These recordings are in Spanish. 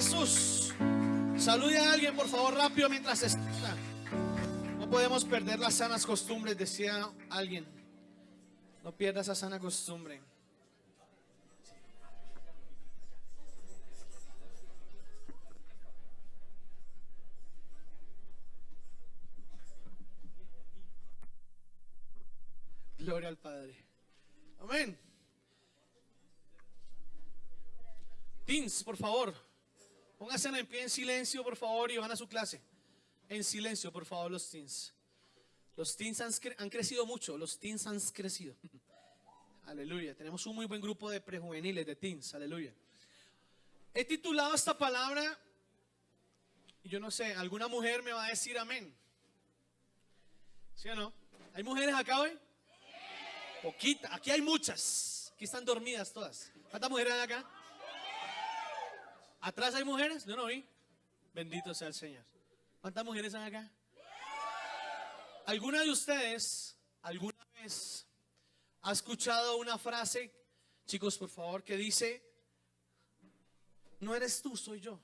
Jesús. Salude a alguien, por favor, rápido mientras está. No podemos perder las sanas costumbres, decía alguien. No pierda esa sana costumbre. Gloria al Padre. Amén. Teens, por favor, pónganse en pie en silencio, por favor, y van a su clase. En silencio, por favor, los teens. Los teens han crecido mucho. Los teens han crecido. Aleluya. Tenemos un muy buen grupo de prejuveniles, de teens. Aleluya. He titulado esta palabra, y yo no sé, alguna mujer me va a decir amén. ¿Sí o no? ¿Hay mujeres acá hoy? Poquita. Aquí hay muchas. Aquí están dormidas todas. ¿Cuántas mujeres hay acá? ¿Atrás hay mujeres? Yo no vi. Bendito sea el Señor. ¿Cuántas mujeres hay acá? ¿Alguna de ustedes alguna vez ha escuchado una frase, chicos, por favor, que dice: no eres tú, soy yo?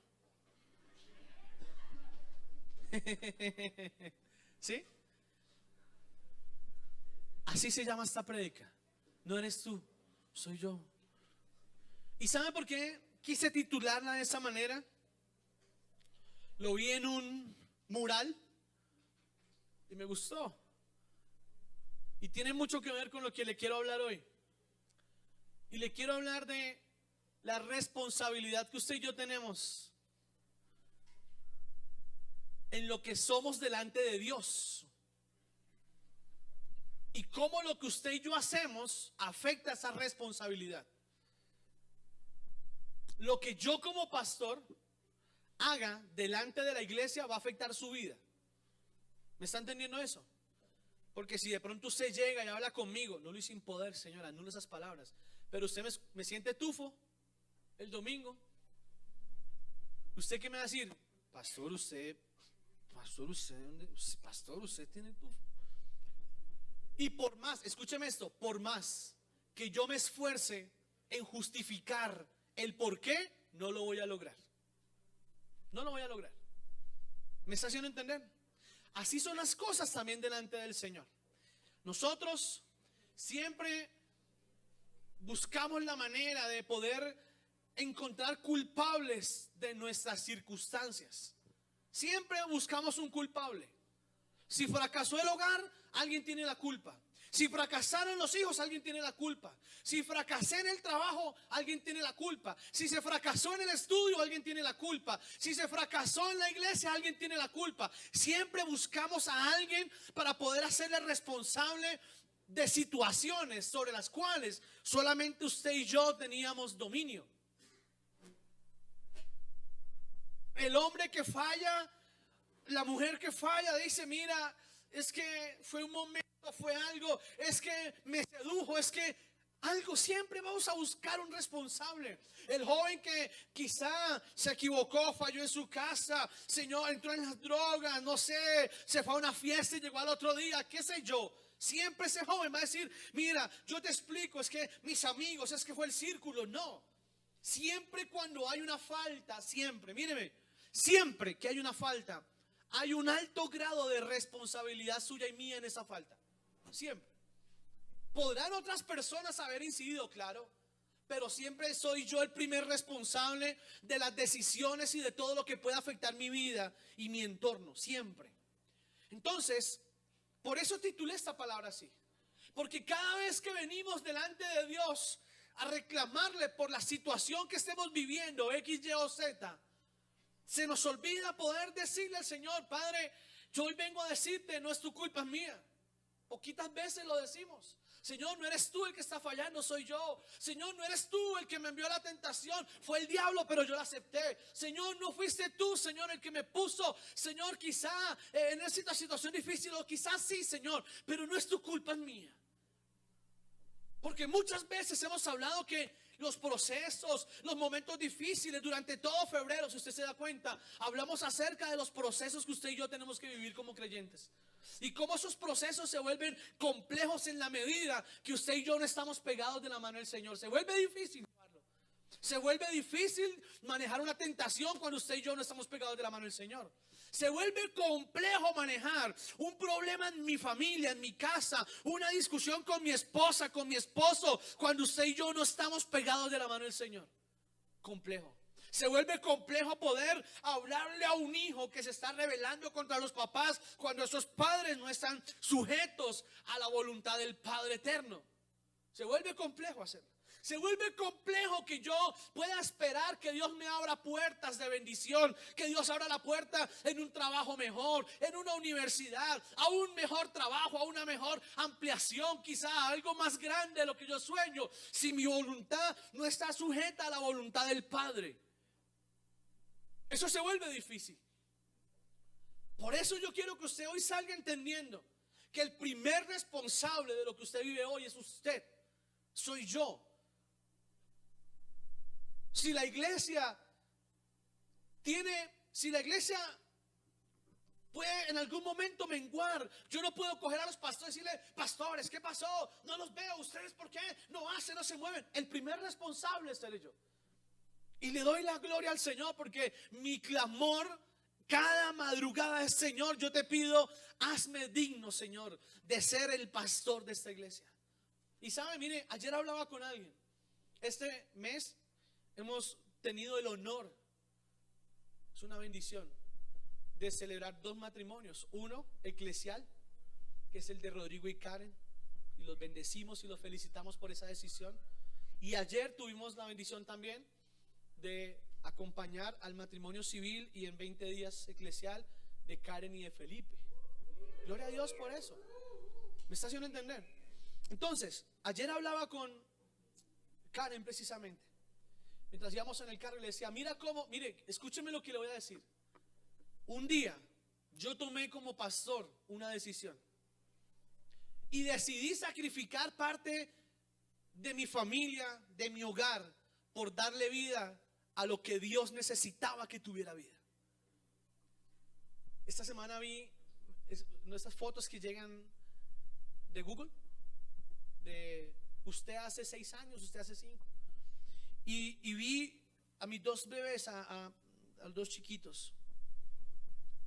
¿Sí? Así se llama esta prédica. No eres tú, soy yo. ¿Y sabe por qué quise titularla de esa manera? Lo vi en un mural y me gustó. Y tiene mucho que ver con lo que le quiero hablar hoy. Y le quiero hablar de la responsabilidad que usted y yo tenemos en lo que somos delante de Dios. Y cómo lo que usted y yo hacemos afecta esa responsabilidad. Lo que yo como pastor haga delante de la iglesia va a afectar su vida. ¿Me está entendiendo eso? Porque si de pronto usted llega y habla conmigo, no lo hice sin poder, señora, anula esas palabras, pero usted me siente tufo el domingo, ¿usted qué me va a decir? Pastor, usted tiene tufo. Y por más, escúcheme esto, por más que yo me esfuerce en justificar el por qué, no lo voy a lograr. No lo voy a lograr. ¿Me está haciendo entender? Así son las cosas también delante del Señor. Nosotros siempre buscamos la manera de poder encontrar culpables de nuestras circunstancias. Siempre buscamos un culpable. Si fracasó el hogar, alguien tiene la culpa. Si fracasaron los hijos, alguien tiene la culpa. Si fracasé en el trabajo, alguien tiene la culpa. Si se fracasó en el estudio, alguien tiene la culpa. Si se fracasó en la iglesia, alguien tiene la culpa. Siempre buscamos a alguien para poder hacerle responsable de situaciones sobre las cuales solamente usted y yo teníamos dominio. El hombre que falla, la mujer que falla, dice: mira, es que fue un momento, fue algo, es que me sedujo, es que algo. Siempre vamos a buscar un responsable. El joven que quizá se equivocó, falló en su casa, señor, entró en las drogas, no sé, se fue a una fiesta y llegó al otro día, qué sé yo. Siempre ese joven va a decir: mira, yo te explico, es que mis amigos, es que fue el círculo. No, siempre cuando hay una falta, siempre, míreme, siempre que hay una falta, hay un alto grado de responsabilidad suya y mía en esa falta. Siempre. Podrán otras personas haber incidido, claro, pero siempre soy yo el primer responsable de las decisiones y de todo lo que pueda afectar mi vida y mi entorno. Siempre. Entonces, por eso titulé esta palabra así. Porque cada vez que venimos delante de Dios a reclamarle por la situación que estemos viviendo, X, Y o Z, se nos olvida poder decirle al Señor: Padre, yo hoy vengo a decirte, no es tu culpa, es mía. Poquitas veces lo decimos. Señor, no eres tú el que está fallando, soy yo. Señor, no eres tú el que me envió la tentación, fue el diablo, pero yo la acepté. Señor, no fuiste tú, Señor, el que me puso, Señor, quizá en esta situación difícil, o quizás sí, Señor, pero no es tu culpa, es mía. Porque muchas veces hemos hablado que los procesos, los momentos difíciles, durante todo febrero, si usted se da cuenta, hablamos acerca de los procesos que usted y yo tenemos que vivir como creyentes. Y cómo esos procesos se vuelven complejos en la medida que usted y yo no estamos pegados de la mano del Señor. Se vuelve difícil llevarlo. Se vuelve difícil manejar una tentación cuando usted y yo no estamos pegados de la mano del Señor. Se vuelve complejo manejar un problema en mi familia, en mi casa, una discusión con mi esposa, con mi esposo, cuando usted y yo no estamos pegados de la mano del Señor. Complejo. Se vuelve complejo poder hablarle a un hijo que se está rebelando contra los papás cuando esos padres no están sujetos a la voluntad del Padre eterno. Se vuelve complejo hacerlo. Se vuelve complejo que yo pueda esperar que Dios me abra puertas de bendición, que Dios abra la puerta en un trabajo mejor, en una universidad, a un mejor trabajo, a una mejor ampliación, quizá a algo más grande de lo que yo sueño, si mi voluntad no está sujeta a la voluntad del Padre. Eso se vuelve difícil. Por eso yo quiero que usted hoy salga entendiendo que el primer responsable de lo que usted vive hoy es usted, soy yo. Si la iglesia puede en algún momento menguar, yo no puedo coger a los pastores y decirle: pastores, ¿qué pasó? No los veo, ustedes ¿por qué no hacen, no se mueven? El primer responsable seré yo. Y le doy la gloria al Señor porque mi clamor cada madrugada es: Señor, yo te pido, hazme digno, Señor, de ser el pastor de esta iglesia. Y sabe, mire, ayer hablaba con alguien. Este mes hemos tenido el honor, es una bendición, de celebrar 2 matrimonios. Uno eclesial, que es el de Rodrigo y Karen, y los bendecimos y los felicitamos por esa decisión. Y ayer tuvimos la bendición también de acompañar al matrimonio civil y en 20 días eclesial de Karen y de Felipe. Gloria a Dios por eso. ¿Me está haciendo entender? Entonces, ayer hablaba con Karen precisamente. Mientras íbamos en el carro, le decía: mire, escúcheme lo que le voy a decir. Un día yo tomé como pastor una decisión y decidí sacrificar parte de mi familia, de mi hogar, por darle vida a lo que Dios necesitaba que tuviera vida. Esta semana vi nuestras fotos que llegan de Google, de usted hace 6 años, usted hace 5. Y vi a mis 2 bebés, a los 2 chiquitos,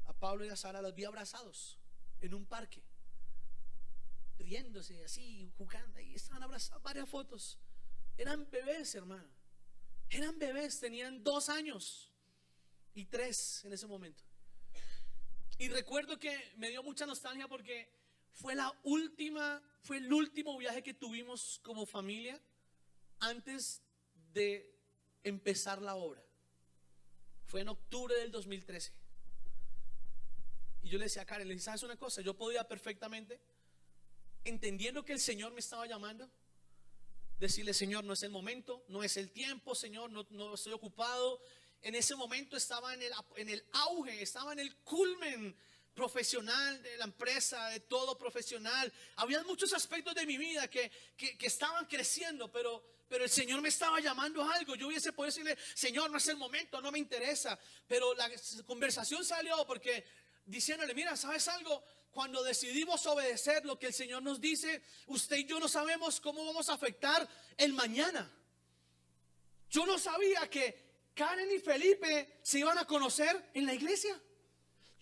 a Pablo y a Sara, los vi abrazados en un parque, riéndose así, jugando, ahí estaban abrazados. Varias fotos. Eran bebés, hermano. Eran bebés, tenían 2 años y 3 en ese momento. Y recuerdo que me dio mucha nostalgia porque fue el último viaje que tuvimos como familia antes de empezar la obra. Fue en octubre del 2013. Y yo le decía a Karen, le dije: ¿sabes una cosa? Yo podía perfectamente, entendiendo que el Señor me estaba llamando, decirle: Señor, no es el momento, no es el tiempo, Señor, no estoy ocupado. En ese momento estaba en el auge, estaba en el culmen profesional de la empresa, de todo profesional. Había muchos aspectos de mi vida que estaban creciendo, pero el Señor me estaba llamando a algo. Yo hubiese podido decirle: Señor, no es el momento, no me interesa. Pero la conversación salió porque diciéndole: mira, ¿sabes algo? Cuando decidimos obedecer lo que el Señor nos dice, usted y yo no sabemos cómo vamos a afectar el mañana. Yo no sabía que Karen y Felipe se iban a conocer en la iglesia.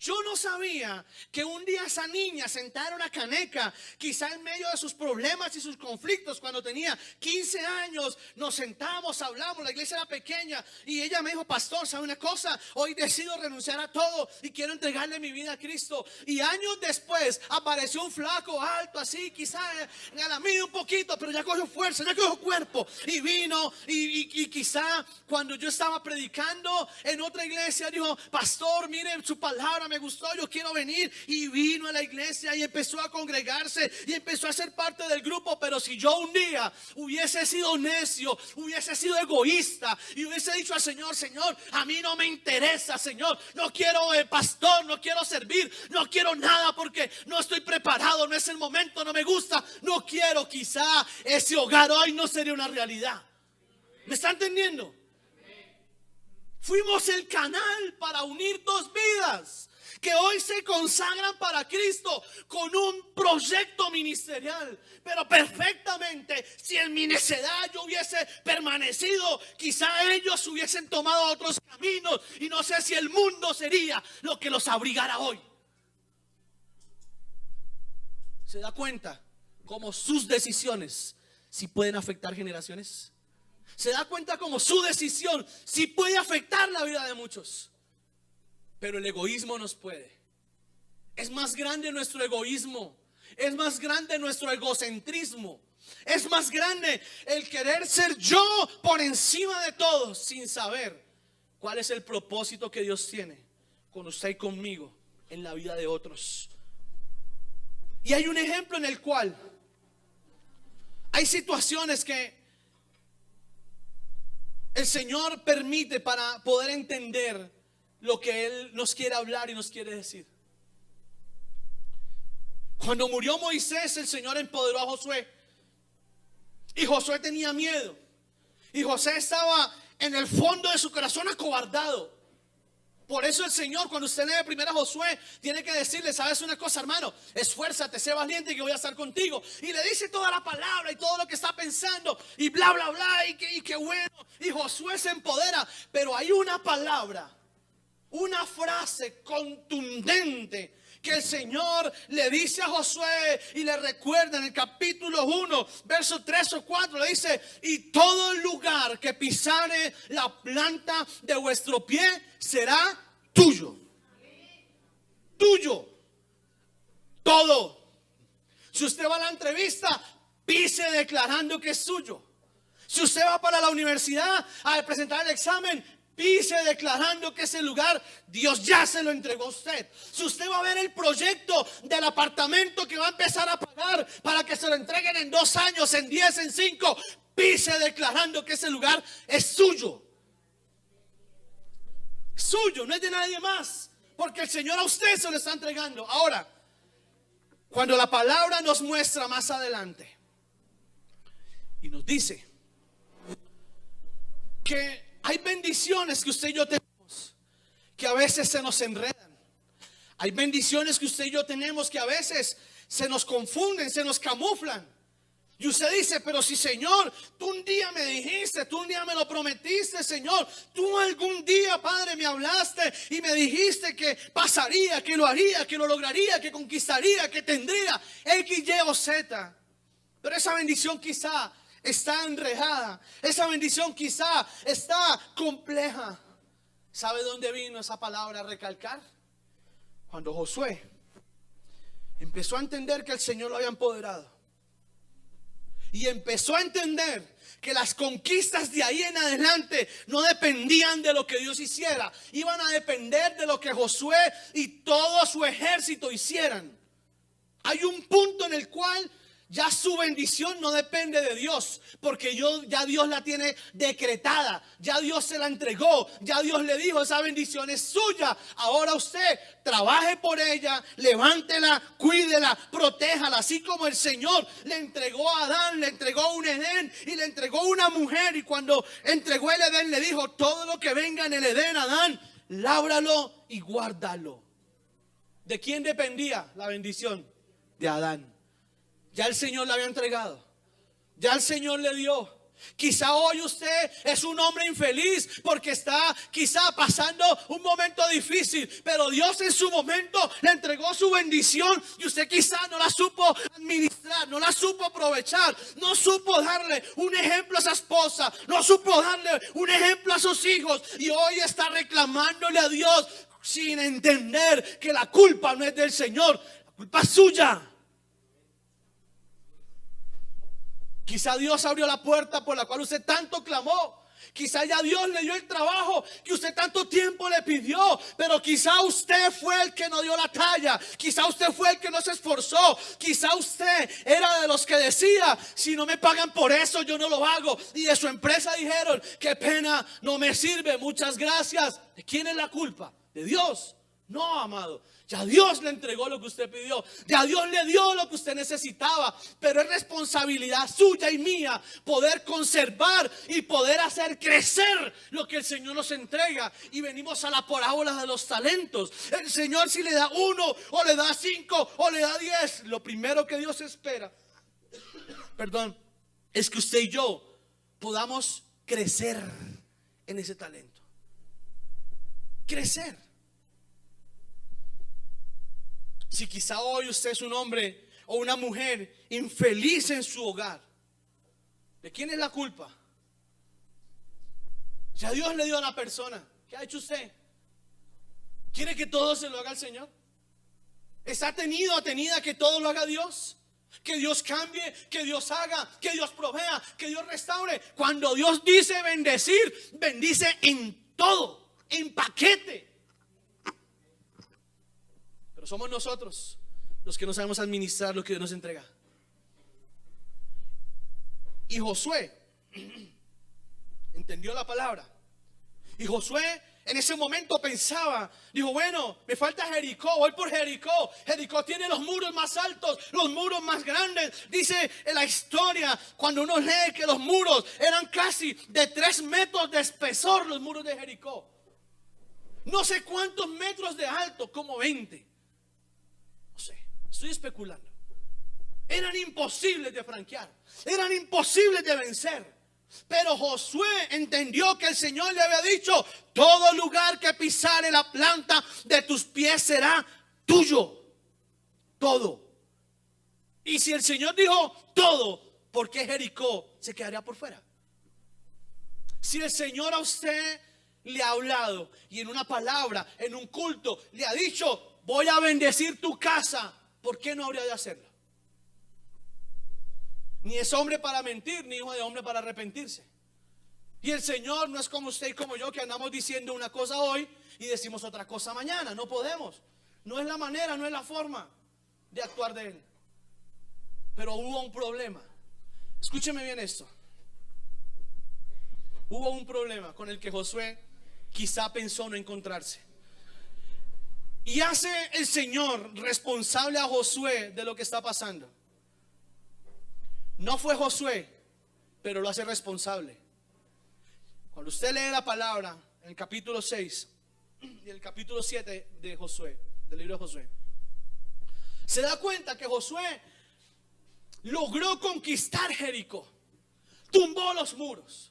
Yo no sabía que un día esa niña sentada en una caneca, quizá en medio de sus problemas y sus conflictos, cuando tenía 15 años, nos sentamos, hablamos, la iglesia era pequeña, y ella me dijo: pastor, ¿sabe una cosa? Hoy decido renunciar a todo y quiero entregarle mi vida a Cristo. Y años después apareció un flaco alto así, quizá a la media un poquito, pero ya cogió fuerza, ya cogió cuerpo, y vino y quizá cuando yo estaba predicando en otra iglesia dijo: pastor, mire su palabra me gustó, yo quiero venir. Y vino a la iglesia y empezó a congregarse y empezó a ser parte del grupo. Pero si yo un día hubiese sido necio, hubiese sido egoísta y hubiese dicho al Señor: Señor, a mí no me interesa, Señor, no quiero pastor, no quiero servir, no quiero nada porque no estoy preparado, no es el momento, no me gusta, no quiero, quizá ese hogar hoy no sería una realidad. ¿Me está entendiendo? Fuimos el canal para unir 2 vidas. que hoy se consagran para Cristo con un proyecto ministerial. Pero perfectamente, si en mi necedad yo hubiese permanecido, quizá ellos hubiesen tomado otros caminos y no sé si el mundo sería lo que los abrigara hoy. ¿Se da cuenta cómo sus decisiones si pueden afectar generaciones? ¿Se da cuenta cómo su decisión si puede afectar la vida de muchos? Pero el egoísmo nos puede. Es más grande nuestro egoísmo. Es más grande nuestro egocentrismo. Es más grande el querer ser yo por encima de todos, sin saber cuál es el propósito que Dios tiene con usted y conmigo en la vida de otros. Y hay un ejemplo en el cual hay situaciones que el Señor permite para poder entender lo que Él nos quiere hablar y nos quiere decir. Cuando murió Moisés, el Señor empoderó a Josué. Y Josué tenía miedo. Y José estaba en el fondo de su corazón acobardado. Por eso el Señor, cuando usted lee primero a Josué, tiene que decirle: ¿sabes una cosa, hermano? Esfuérzate, sé valiente, que voy a estar contigo. Y le dice toda la palabra y todo lo que está pensando. Y bla, bla, bla, y qué bueno. Y Josué se empodera. Pero hay una palabra, una frase contundente que el Señor le dice a Josué y le recuerda en el capítulo 1, verso 3 o 4, le dice: y todo lugar que pisare la planta de vuestro pie será tuyo. Tuyo. Todo. Si usted va a la entrevista, pise declarando que es suyo. Si usted va para la universidad a presentar el examen, pise declarando que ese lugar Dios ya se lo entregó a usted. Si usted va a ver el proyecto del apartamento que va a empezar a pagar para que se lo entreguen en 2 años, en 10, en 5, pise declarando que ese lugar es suyo. Suyo, no es de nadie más, porque el Señor a usted se lo está entregando. Ahora, cuando la palabra nos muestra más adelante y nos dice que hay bendiciones que usted y yo tenemos que a veces se nos enredan. Hay bendiciones que usted y yo tenemos que a veces se nos confunden, se nos camuflan. Y usted dice: pero si, Señor, tú un día me dijiste, tú un día me lo prometiste, Señor, tú algún día, Padre, me hablaste y me dijiste que pasaría, que lo haría, que lo lograría, que conquistaría, que tendría X, Y o Z. Pero esa bendición quizá está enredada. Esa bendición quizá está compleja. ¿Sabe dónde vino esa palabra a recalcar? Cuando Josué empezó a entender que el Señor lo había empoderado y empezó a entender que las conquistas de ahí en adelante no dependían de lo que Dios hiciera, iban a depender de lo que Josué y todo su ejército hicieran. Hay un punto en el cual ya su bendición no depende de Dios, porque ya Dios la tiene decretada, ya Dios se la entregó, ya Dios le dijo: esa bendición es suya. Ahora usted trabaje por ella, levántela, cuídela, protéjala, así como el Señor le entregó a Adán, le entregó un Edén y le entregó una mujer. Y cuando entregó el Edén le dijo: todo lo que venga en el Edén, Adán, lábralo y guárdalo. ¿De quién dependía la bendición? De Adán. Ya el Señor le había entregado. Ya el Señor le dio. Quizá hoy usted es un hombre infeliz porque está quizá pasando un momento difícil, pero Dios en su momento le entregó su bendición y usted quizá no la supo administrar, no la supo aprovechar, no supo darle un ejemplo a su esposa, no supo darle un ejemplo a sus hijos, y hoy está reclamándole a Dios sin entender que la culpa no es del Señor, la culpa es suya. Quizá Dios abrió la puerta por la cual usted tanto clamó. Quizá ya Dios le dio el trabajo que usted tanto tiempo le pidió. Pero quizá usted fue el que no dio la talla. Quizá usted fue el que no se esforzó. Quizá usted era de los que decía: si no me pagan por eso, yo no lo hago. Y de su empresa dijeron: qué pena, no me sirve, muchas gracias. ¿De quién es la culpa? De Dios. No, amado, ya Dios le entregó lo que usted pidió, ya Dios le dio lo que usted necesitaba, pero es responsabilidad suya y mía poder conservar y poder hacer crecer lo que el Señor nos entrega. Y venimos a la parábola de los talentos. El Señor, si le da 1 o le da 5 o le da 10, lo primero que Dios espera, es que usted y yo podamos crecer en ese talento. Crecer. Si quizá hoy usted es un hombre o una mujer infeliz en su hogar, ¿de quién es la culpa? Ya Dios le dio a la persona. ¿Qué ha hecho usted? ¿Quiere que todo se lo haga el Señor? ¿Está tenida que todo lo haga Dios? Que Dios cambie, que Dios haga, que Dios provea, que Dios restaure. Cuando Dios dice bendecir, bendice en todo, en paquete. Pero somos nosotros los que no sabemos administrar lo que Dios nos entrega. Y Josué entendió la palabra. Y Josué en ese momento pensaba, dijo, bueno, me falta Jericó, voy por Jericó. Jericó tiene los muros más altos, los muros más grandes. Dice en la historia, cuando uno lee que los muros eran casi de 3 metros de espesor, los muros de Jericó. No sé cuántos metros de alto, como 20. No sé, estoy especulando. Eran imposibles de franquear, eran imposibles de vencer. Pero Josué entendió que el Señor le había dicho: todo lugar que pisare la planta de tus pies será tuyo. Todo. Y si el Señor dijo todo, ¿por qué Jericó se quedaría por fuera? Si el Señor a usted le ha hablado y en una palabra, en un culto, le ha dicho: voy a bendecir tu casa, ¿por qué no habría de hacerlo? Ni es hombre para mentir, ni hijo de hombre para arrepentirse. Y el Señor no es como usted y como yo, que andamos diciendo una cosa hoy y decimos otra cosa mañana. No podemos. No es la manera, no es la forma de actuar de Él. Pero hubo un problema. Escúcheme bien esto. Hubo un problema con el que Josué quizá pensó no encontrarse. Y hace el Señor responsable a Josué de lo que está pasando. No fue Josué, pero lo hace responsable. Cuando usted lee la palabra en el capítulo 6 y el capítulo 7 de Josué, del libro de Josué, se da cuenta que Josué logró conquistar Jericó, tumbó los muros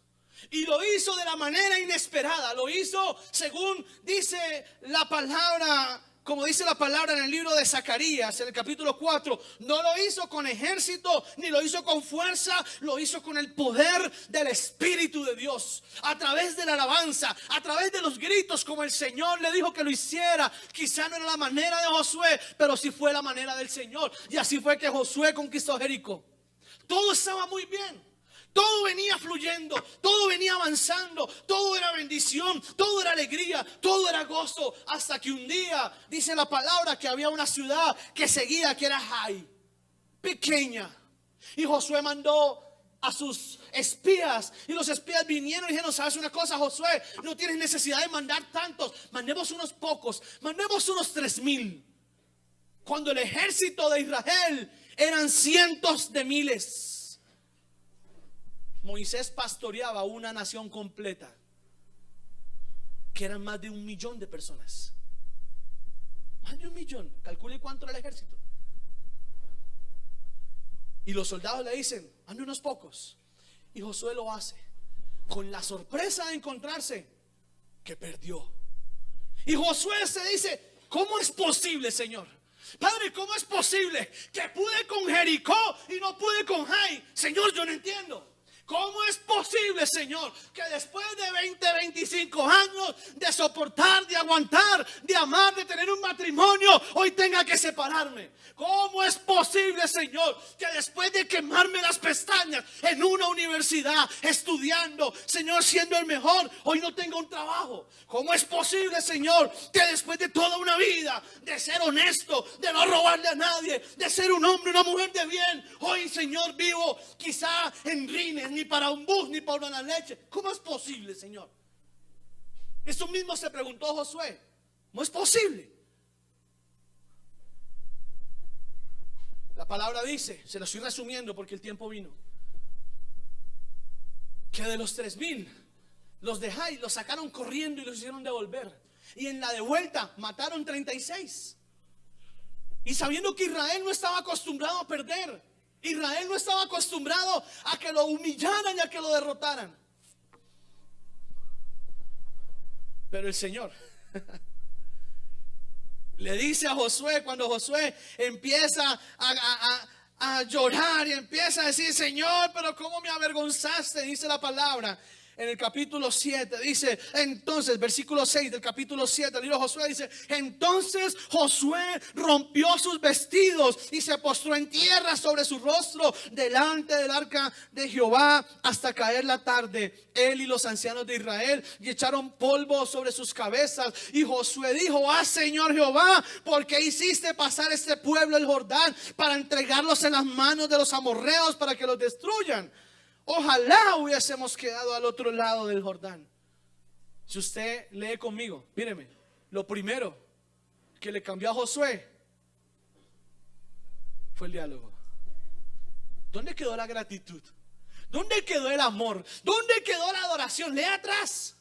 y lo hizo de la manera inesperada. Lo hizo según dice la palabra, como dice la palabra en el libro de Zacarías, en el capítulo 4, no lo hizo con ejército, ni lo hizo con fuerza, lo hizo con el poder del Espíritu de Dios, a través de la alabanza, a través de los gritos, como el Señor le dijo que lo hiciera. Quizá no era la manera de Josué, pero sí fue la manera del Señor. Y así fue que Josué conquistó Jericó. Todo estaba muy bien. Todo venía fluyendo, todo venía avanzando, todo era bendición, todo era alegría, todo era gozo. Hasta que un día, dice la palabra, que había una ciudad que seguía, que era Jai, pequeña. Y Josué mandó a sus espías, y los espías vinieron y dijeron: ¿sabes una cosa, Josué? No tienes necesidad de mandar tantos, mandemos unos pocos, mandemos unos 3,000. Cuando el ejército de Israel eran cientos de miles. Moisés pastoreaba una nación completa, que eran más de 1,000,000 de personas. Más de 1,000,000. Calcule cuánto era el ejército. Y los soldados le dicen: ande unos pocos. Y Josué lo hace con la sorpresa de encontrarse que perdió. Y Josué se dice: ¿cómo es posible, Señor? Padre, ¿cómo es posible que pude con Jericó y no pude con Jai? Señor, yo no entiendo. ¿Cómo es posible, Señor, que después de 20, 25 años de soportar, de aguantar, de amar, de tener un matrimonio, hoy tenga que separarme? ¿Cómo es posible, Señor, que después de quemarme las pestañas en una universidad, estudiando, Señor, siendo el mejor, hoy no tenga un trabajo? ¿Cómo es posible, Señor, que después de toda una vida de ser honesto, de no robarle a nadie, de ser un hombre, una mujer de bien, hoy, Señor, vivo quizá en rines, ni para un bus, ni para una leche? ¿Cómo es posible, Señor? Eso mismo se preguntó Josué. ¿Cómo es posible? La palabra dice, se lo estoy resumiendo porque el tiempo vino, que de los 3,000 los dejáis, los sacaron corriendo y los hicieron devolver. Y en la de vuelta mataron 36. Y sabiendo que Israel no estaba acostumbrado a perder, Israel no estaba acostumbrado a que lo humillaran y a que lo derrotaran. Pero el Señor le dice a Josué, cuando Josué empieza a llorar y empieza a decir: Señor, pero cómo me avergonzaste, dice la palabra en el capítulo 7, dice entonces, versículo 6 del capítulo 7, el libro de Josué dice: entonces Josué rompió sus vestidos y se postró en tierra sobre su rostro delante del arca de Jehová hasta caer la tarde, él y los ancianos de Israel, y echaron polvo sobre sus cabezas. Y Josué dijo: ah, Señor Jehová, ¿por qué hiciste pasar este pueblo el Jordán para entregarlos en las manos de los amorreos para que los destruyan? Ojalá hubiésemos quedado al otro lado del Jordán. Si usted lee conmigo, míreme, lo primero que le cambió a Josué fue el diálogo. ¿Dónde quedó la gratitud? ¿Dónde quedó el amor? ¿Dónde quedó la adoración? Lea atrás,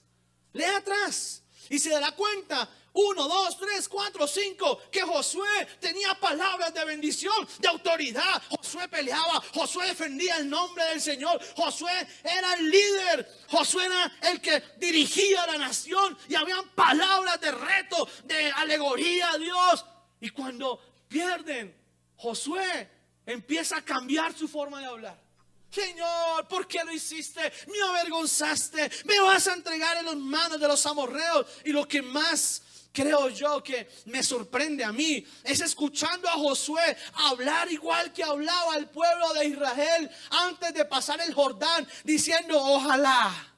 lea atrás y se dará cuenta. 1, 2, 3, 4, 5, que Josué tenía palabras de bendición, de autoridad. Josué peleaba, Josué defendía el nombre del Señor, Josué era el líder, Josué era el que dirigía a la nación, y habían palabras de reto, de alegoría a Dios. Y cuando pierden, Josué empieza a cambiar su forma de hablar. Señor, ¿por qué lo hiciste? Me avergonzaste, me vas a entregar en las manos de los amorreos. Y lo que más creo yo que me sorprende a mí es escuchando a Josué hablar igual que hablaba el pueblo de Israel antes de pasar el Jordán, diciendo: ojalá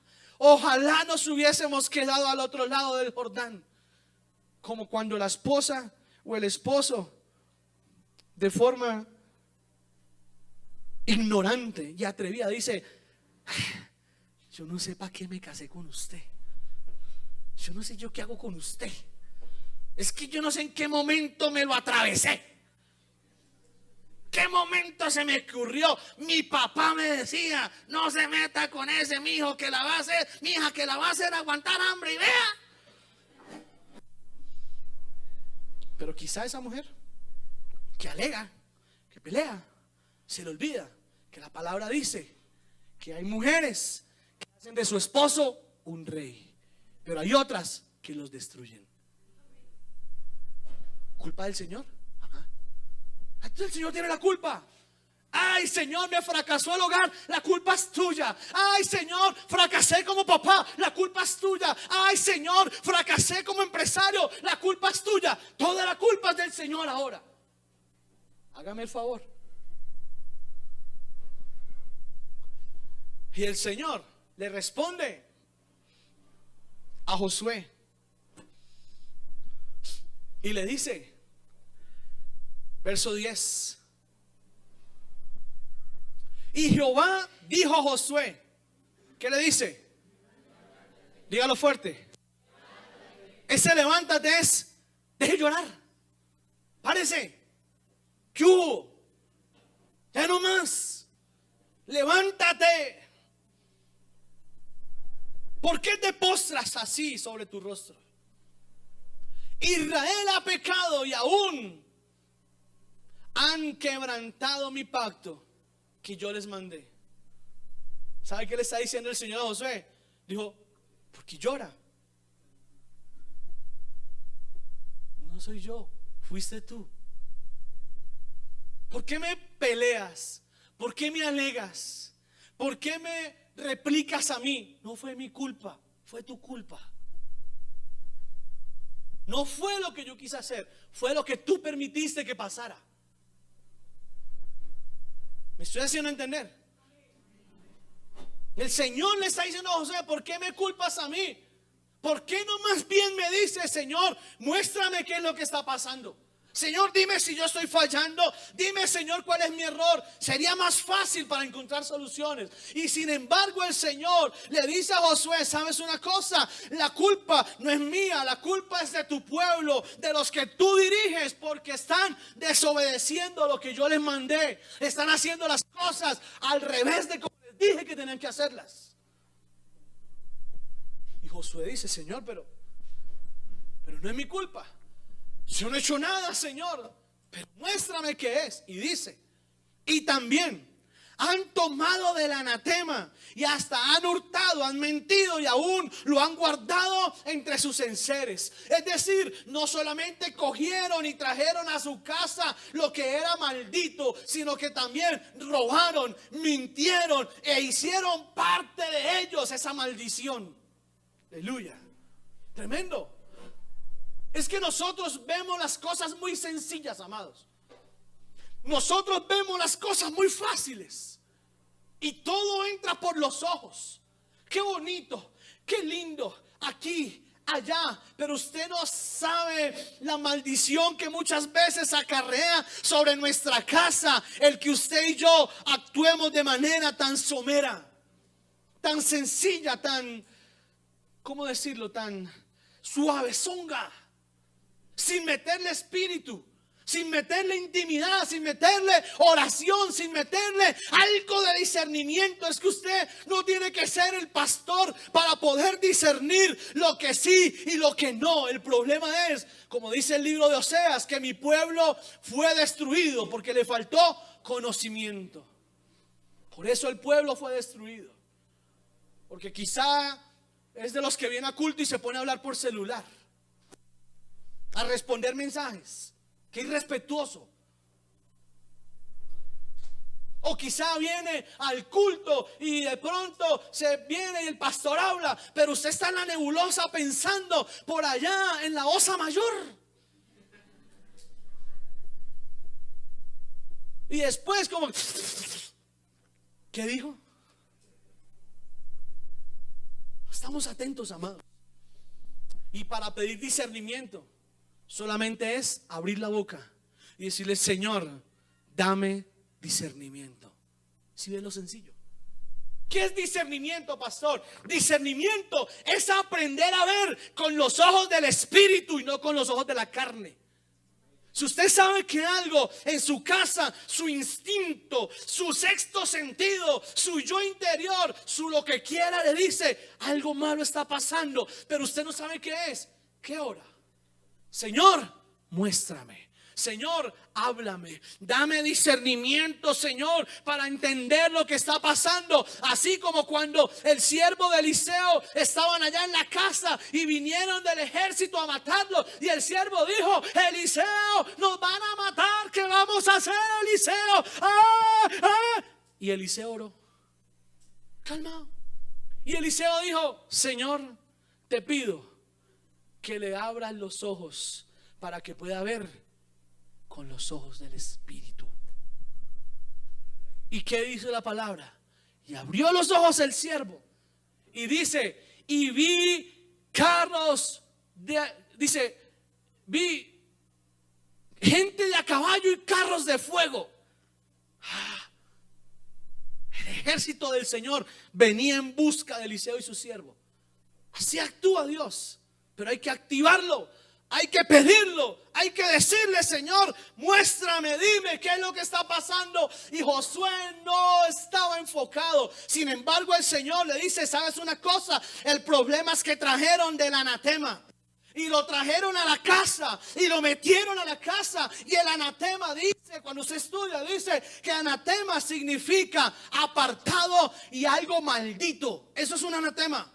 nos hubiésemos quedado al otro lado del Jordán. Como cuando la esposa o el esposo, de forma ignorante y atrevida, dice: yo no sé para qué me casé con usted, yo no sé yo qué hago con usted, es que yo no sé en qué momento me lo atravesé, qué momento se me ocurrió. Mi papá me decía: no se meta con ese mijo, que la va a hacer, mi hija, que la va a hacer aguantar hambre, y vea. Pero quizá esa mujer que alega, que pelea, se le olvida que la palabra dice que hay mujeres que hacen de su esposo un rey, pero hay otras que los destruyen. ¿Culpa del Señor? Ajá. Entonces el Señor tiene la culpa. Ay, Señor, me fracasó el hogar, la culpa es tuya. Ay, Señor, fracasé como papá, la culpa es tuya. Ay, Señor, fracasé como empresario, la culpa es tuya. Toda la culpa es del Señor ahora. Hágame el favor. Y el Señor le responde a Josué y le dice, verso 10: y Jehová dijo a Josué, ¿qué le dice? Dígalo fuerte. Ese levántate es, deje llorar, párese. ¿Qué hubo? Ya no más. Levántate. ¿Por qué te postras así sobre tu rostro? Israel ha pecado y aún han quebrantado mi pacto que yo les mandé. ¿Sabe qué le está diciendo el Señor a Josué? Dijo: ¿por qué llora? No soy yo, fuiste tú. ¿Por qué me peleas? ¿Por qué me alegas? ¿Por qué me replicas a mí? No fue mi culpa, fue tu culpa. No fue lo que yo quise hacer, fue lo que tú permitiste que pasara. ¿Me estoy haciendo entender? El Señor le está diciendo a Josué: ¿por qué me culpas a mí? ¿Por qué no más bien me dices, Señor, muéstrame qué es lo que está pasando? Señor, dime si yo estoy fallando. Dime, Señor, cuál es mi error. Sería más fácil para encontrar soluciones. Y sin embargo el Señor le dice a Josué, ¿sabes una cosa? La culpa no es mía, la culpa es de tu pueblo, de los que tú diriges, porque están desobedeciendo lo que yo les mandé. Están haciendo las cosas al revés de como les dije que tenían que hacerlas. Y Josué dice, Señor, pero no es mi culpa. Yo no he hecho nada, Señor, pero muéstrame qué es. Y dice, y también han tomado del anatema y hasta han hurtado, han mentido y aún lo han guardado entre sus enseres. Es decir, no solamente cogieron y trajeron a su casa lo que era maldito, sino que también robaron, mintieron e hicieron parte de ellos esa maldición. Aleluya. Tremendo. Es que nosotros vemos las cosas muy sencillas, amados. Nosotros vemos las cosas muy fáciles y todo entra por los ojos. Qué bonito, qué lindo, aquí, allá. Pero usted no sabe la maldición que muchas veces acarrea sobre nuestra casa el que usted y yo actuemos de manera tan somera, tan sencilla, tan, ¿cómo decirlo? Tan suavezonga. Sin meterle espíritu, sin meterle intimidad, sin meterle oración, sin meterle algo de discernimiento. Es que usted no tiene que ser el pastor para poder discernir lo que sí y lo que no. El problema es, como dice el libro de Oseas, que mi pueblo fue destruido porque le faltó conocimiento. Por eso el pueblo fue destruido. Porque quizá es de los que viene a culto y se pone a hablar por celular, a responder mensajes. Qué irrespetuoso. O quizá viene al culto y de pronto se viene y el pastor habla, pero usted está en la nebulosa pensando por allá en la Osa Mayor. Y después como, ¿qué dijo? Estamos atentos, amados. Y para pedir discernimiento solamente es abrir la boca y decirle, Señor, dame discernimiento. ¿Sí ves lo sencillo? ¿Qué es discernimiento, pastor? Discernimiento es aprender a ver con los ojos del espíritu y no con los ojos de la carne. Si usted sabe que algo en su casa, su instinto, su sexto sentido, su yo interior, su lo que quiera le dice, algo malo está pasando, pero usted no sabe qué es, ¿qué ora? Señor, muéstrame. Señor, háblame. Dame discernimiento, Señor, para entender lo que está pasando. Así como cuando el siervo de Eliseo estaban allá en la casa y vinieron del ejército a matarlo. Y el siervo dijo, Eliseo, nos van a matar. ¿Qué vamos a hacer, Eliseo? Y Eliseo oró, calmado. Y Eliseo dijo, Señor, te pido que le abras los ojos para que pueda ver con los ojos del espíritu. ¿Y qué dice la palabra? Y abrió los ojos el siervo y dice, y vi carros vi gente de a caballo y carros de fuego. El ejército del Señor venía en busca de Eliseo y su siervo. Así actúa Dios. Pero hay que activarlo, hay que pedirlo, hay que decirle, Señor, muéstrame, dime qué es lo que está pasando. Y Josué no estaba enfocado. Sin embargo, el Señor le dice, ¿sabes una cosa? El problema es que trajeron del anatema y lo trajeron a la casa y lo metieron a la casa. Y el anatema dice, cuando se estudia, dice que anatema significa apartado y algo maldito. Eso es un anatema.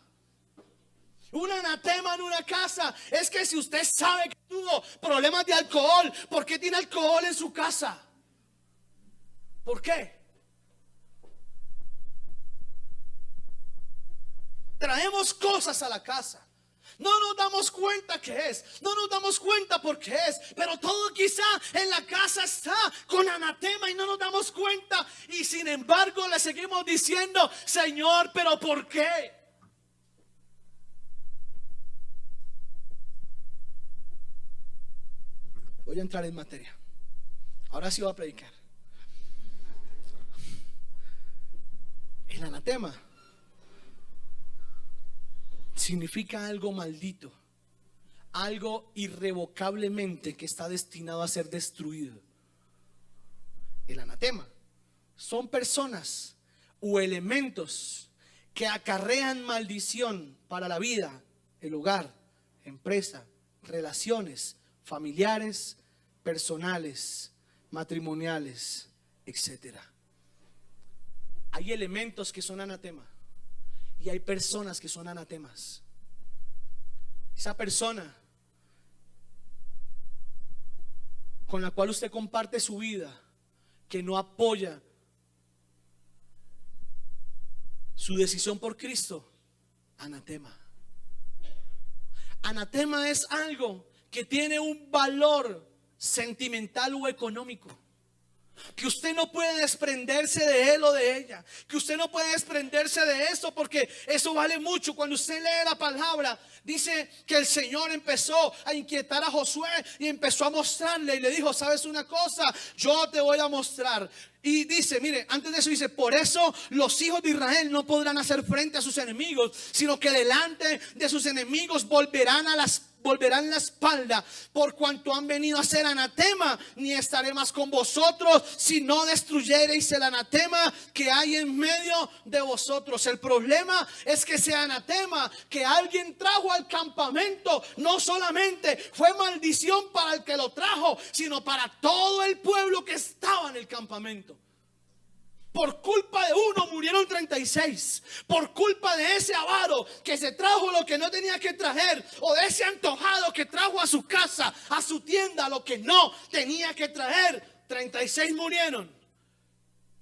Un anatema en una casa es que si usted sabe que tuvo problemas de alcohol, ¿por qué tiene alcohol en su casa? ¿Por qué? Traemos cosas a la casa. No nos damos cuenta qué es, no nos damos cuenta por qué es, pero todo quizá en la casa está con anatema y no nos damos cuenta. Y sin embargo le seguimos diciendo, Señor, ¿pero por qué? Voy a entrar en materia. Ahora sí voy a predicar. El anatema significa algo maldito, algo irrevocablemente que está destinado a ser destruido. El anatema son personas o elementos que acarrean maldición para la vida, el hogar, empresa, relaciones familiares, personales, matrimoniales, etc. Hay elementos que son anatema y hay personas que son anatemas. Esa persona con la cual usted comparte su vida, que no apoya su decisión por Cristo, anatema. Anatema es algo que tiene un valor sentimental o económico, que usted no puede desprenderse de él o de ella, que usted no puede desprenderse de eso, porque eso vale mucho. Cuando usted lee la palabra, dice que el Señor empezó a inquietar a Josué y empezó a mostrarle y le dijo: ¿sabes una cosa? Yo te voy a mostrar. Y dice, mire, antes de eso dice: por eso los hijos de Israel no podrán hacer frente a sus enemigos, sino que delante de sus enemigos volverán la espalda, por cuanto han venido a ser anatema. Ni estaré más con vosotros si no destruyereis el anatema que hay en medio de vosotros. El problema es que ese anatema que alguien trajo al campamento no solamente fue maldición para el que lo trajo, sino para todo el pueblo que estaba en el campamento. Por culpa de uno murieron 36. Por culpa de ese avaro que se trajo lo que no tenía que traer, o de ese antojado que trajo a su casa, a su tienda, lo que no tenía que traer, 36 murieron.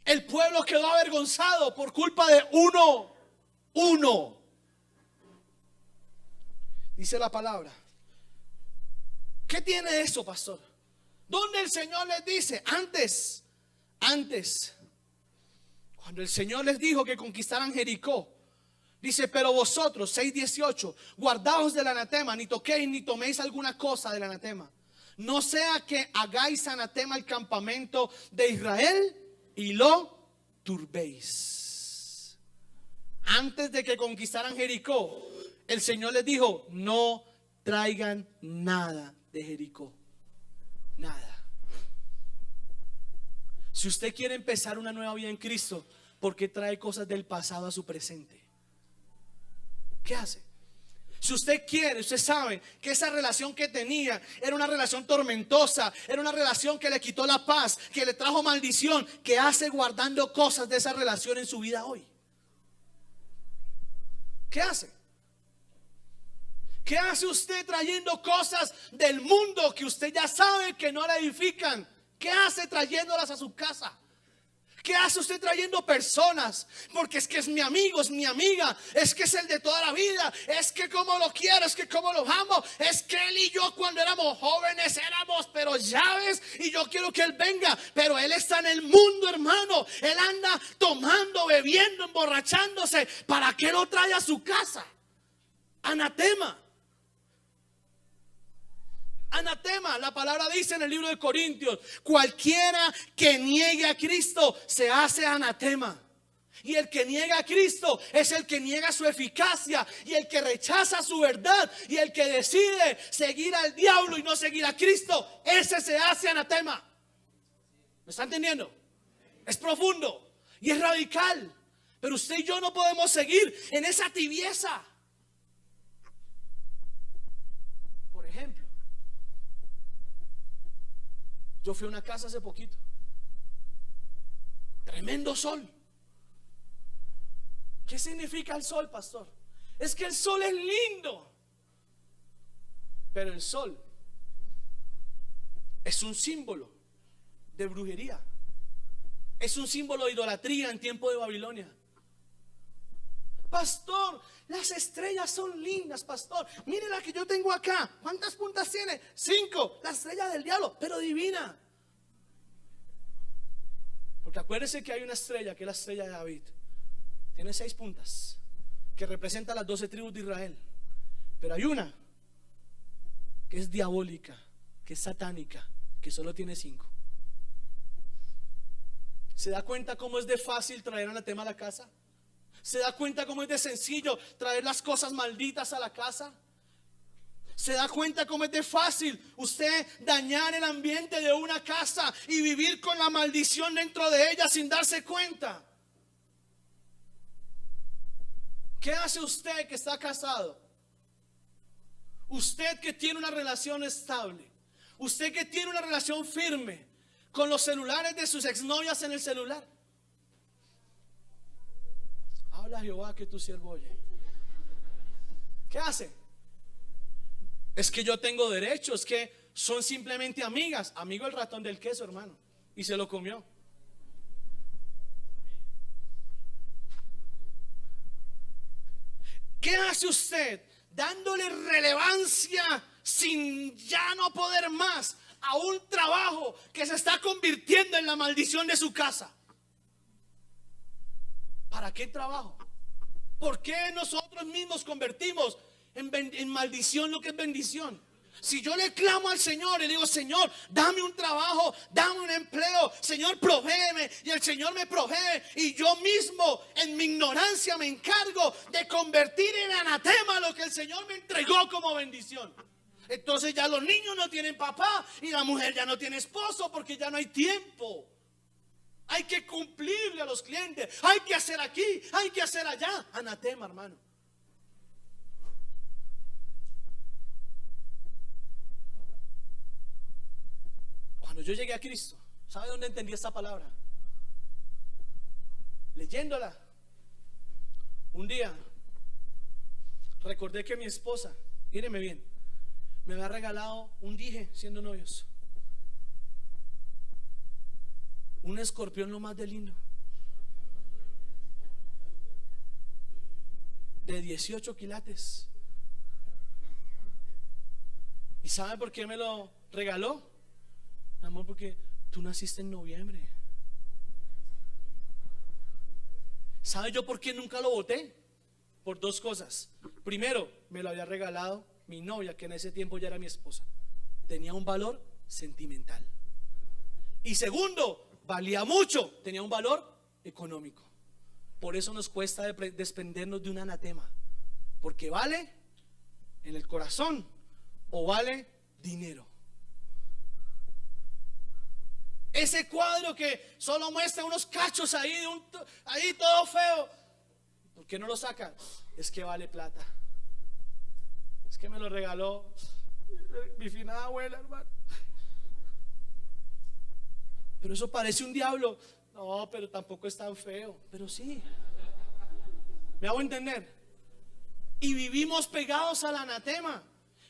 El pueblo quedó avergonzado por culpa de uno. Dice la palabra. ¿Qué tiene eso, pastor? ¿Dónde el Señor les dice? Antes, cuando el Señor les dijo que conquistaran Jericó, dice: pero vosotros, 6:18, guardaos del anatema, ni toquéis ni toméis alguna cosa del anatema, no sea que hagáis anatema al campamento de Israel y lo turbéis. Antes de que conquistaran Jericó, el Señor les dijo: no traigan nada de Jericó, nada. Si usted quiere empezar una nueva vida en Cristo, ¿por qué trae cosas del pasado a su presente? ¿Qué hace? Si usted quiere, usted sabe que esa relación que tenía era una relación tormentosa, era una relación que le quitó la paz, que le trajo maldición. ¿Qué hace guardando cosas de esa relación en su vida hoy? ¿Qué hace? ¿Qué hace usted trayendo cosas del mundo que usted ya sabe que no le edifican? ¿Qué hace trayéndolas a su casa? ¿Qué hace usted trayendo personas? Porque es que es mi amigo, es mi amiga, es que es el de toda la vida, es que como lo quiero, es que como lo amo, es que él y yo cuando éramos jóvenes éramos pero llaves, y yo quiero que él venga, pero él está en el mundo, hermano. Él anda tomando, bebiendo, emborrachándose. ¿Para qué lo trae a su casa? Anatema. Anatema, la palabra dice en el libro de Corintios: cualquiera que niegue a Cristo se hace anatema. Y el que niega a Cristo es el que niega su eficacia, y el que rechaza su verdad, y el que decide seguir al diablo y no seguir a Cristo, ese se hace anatema. ¿Me está entendiendo? Es profundo y es radical, pero usted y yo no podemos seguir en esa tibieza. Por ejemplo, yo fui a una casa hace poquito. Tremendo sol. ¿Qué significa el sol, pastor? Es que el sol es lindo, pero el sol es un símbolo de brujería. Es un símbolo de idolatría en tiempo de Babilonia. Pastor, las estrellas son lindas, pastor. Mire la que yo tengo acá. ¿Cuántas puntas tiene? 5. La estrella del diablo, pero divina. Porque acuérdese que hay una estrella, que es la estrella de David. Tiene 6 puntas, que representa las 12 tribus de Israel. Pero hay una que es diabólica, que es satánica, que solo tiene 5. ¿Se da cuenta cómo es de fácil traer anatema a la casa? ¿Se da cuenta cómo es de sencillo traer las cosas malditas a la casa? ¿Se da cuenta cómo es de fácil usted dañar el ambiente de una casa y vivir con la maldición dentro de ella sin darse cuenta? ¿Qué hace usted que está casado? Usted que tiene una relación estable, usted que tiene una relación firme con los celulares de sus exnovias en el celular. Habla Jehová que tu siervo oye. ¿Qué hace? Es que yo tengo derechos, que son simplemente amigas. Amigo el ratón del queso, hermano, y se lo comió. ¿Qué hace usted dándole relevancia sin ya no poder más a un trabajo que se está convirtiendo en la maldición de su casa? ¿Para qué trabajo? ¿Por qué nosotros mismos convertimos en maldición lo que es bendición? Si yo le clamo al Señor y le digo: Señor, dame un trabajo, dame un empleo, Señor, provéeme, y el Señor me provee, y yo mismo en mi ignorancia me encargo de convertir en anatema lo que el Señor me entregó como bendición, entonces ya los niños no tienen papá y la mujer ya no tiene esposo, porque ya no hay tiempo. Hay que cumplirle a los clientes, hay que hacer aquí, hay que hacer allá. Anatema, hermano. Cuando yo llegué a Cristo, ¿sabe dónde entendí esta palabra? Leyéndola. Un día recordé que mi esposa, míreme bien, me había regalado un dije siendo novios. Un escorpión lo más de lindo, de 18 quilates. ¿Y sabe por qué me lo regaló? Amor, porque tú naciste en noviembre. ¿Sabe yo por qué nunca lo boté? Por dos cosas. Primero, me lo había regalado mi novia, que en ese tiempo ya era mi esposa. Tenía un valor sentimental. Y segundo, valía mucho, tenía un valor económico. Por eso nos cuesta desprendernos de un anatema, porque vale en el corazón o vale dinero. Ese cuadro que solo muestra unos cachos ahí, ahí todo feo, ¿por qué no lo sacan? Es que vale plata. Es que me lo regaló mi finada abuela, hermano. Pero eso parece un diablo. No, pero tampoco es tan feo. Pero sí. ¿Me hago entender? Y vivimos pegados al anatema.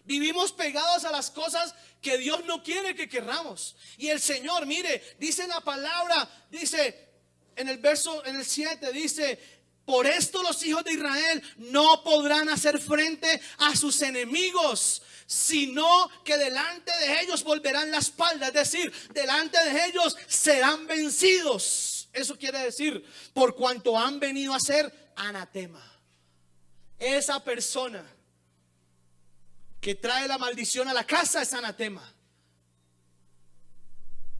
Vivimos pegados a las cosas que Dios no quiere que querramos. Y el Señor, mire, dice la palabra, dice en el verso, en el 7, dice: por esto los hijos de Israel no podrán hacer frente a sus enemigos, sino que delante de ellos volverán la espalda. Es decir, delante de ellos serán vencidos. Eso quiere decir, por cuanto han venido a ser anatema. Esa persona que trae la maldición a la casa es anatema.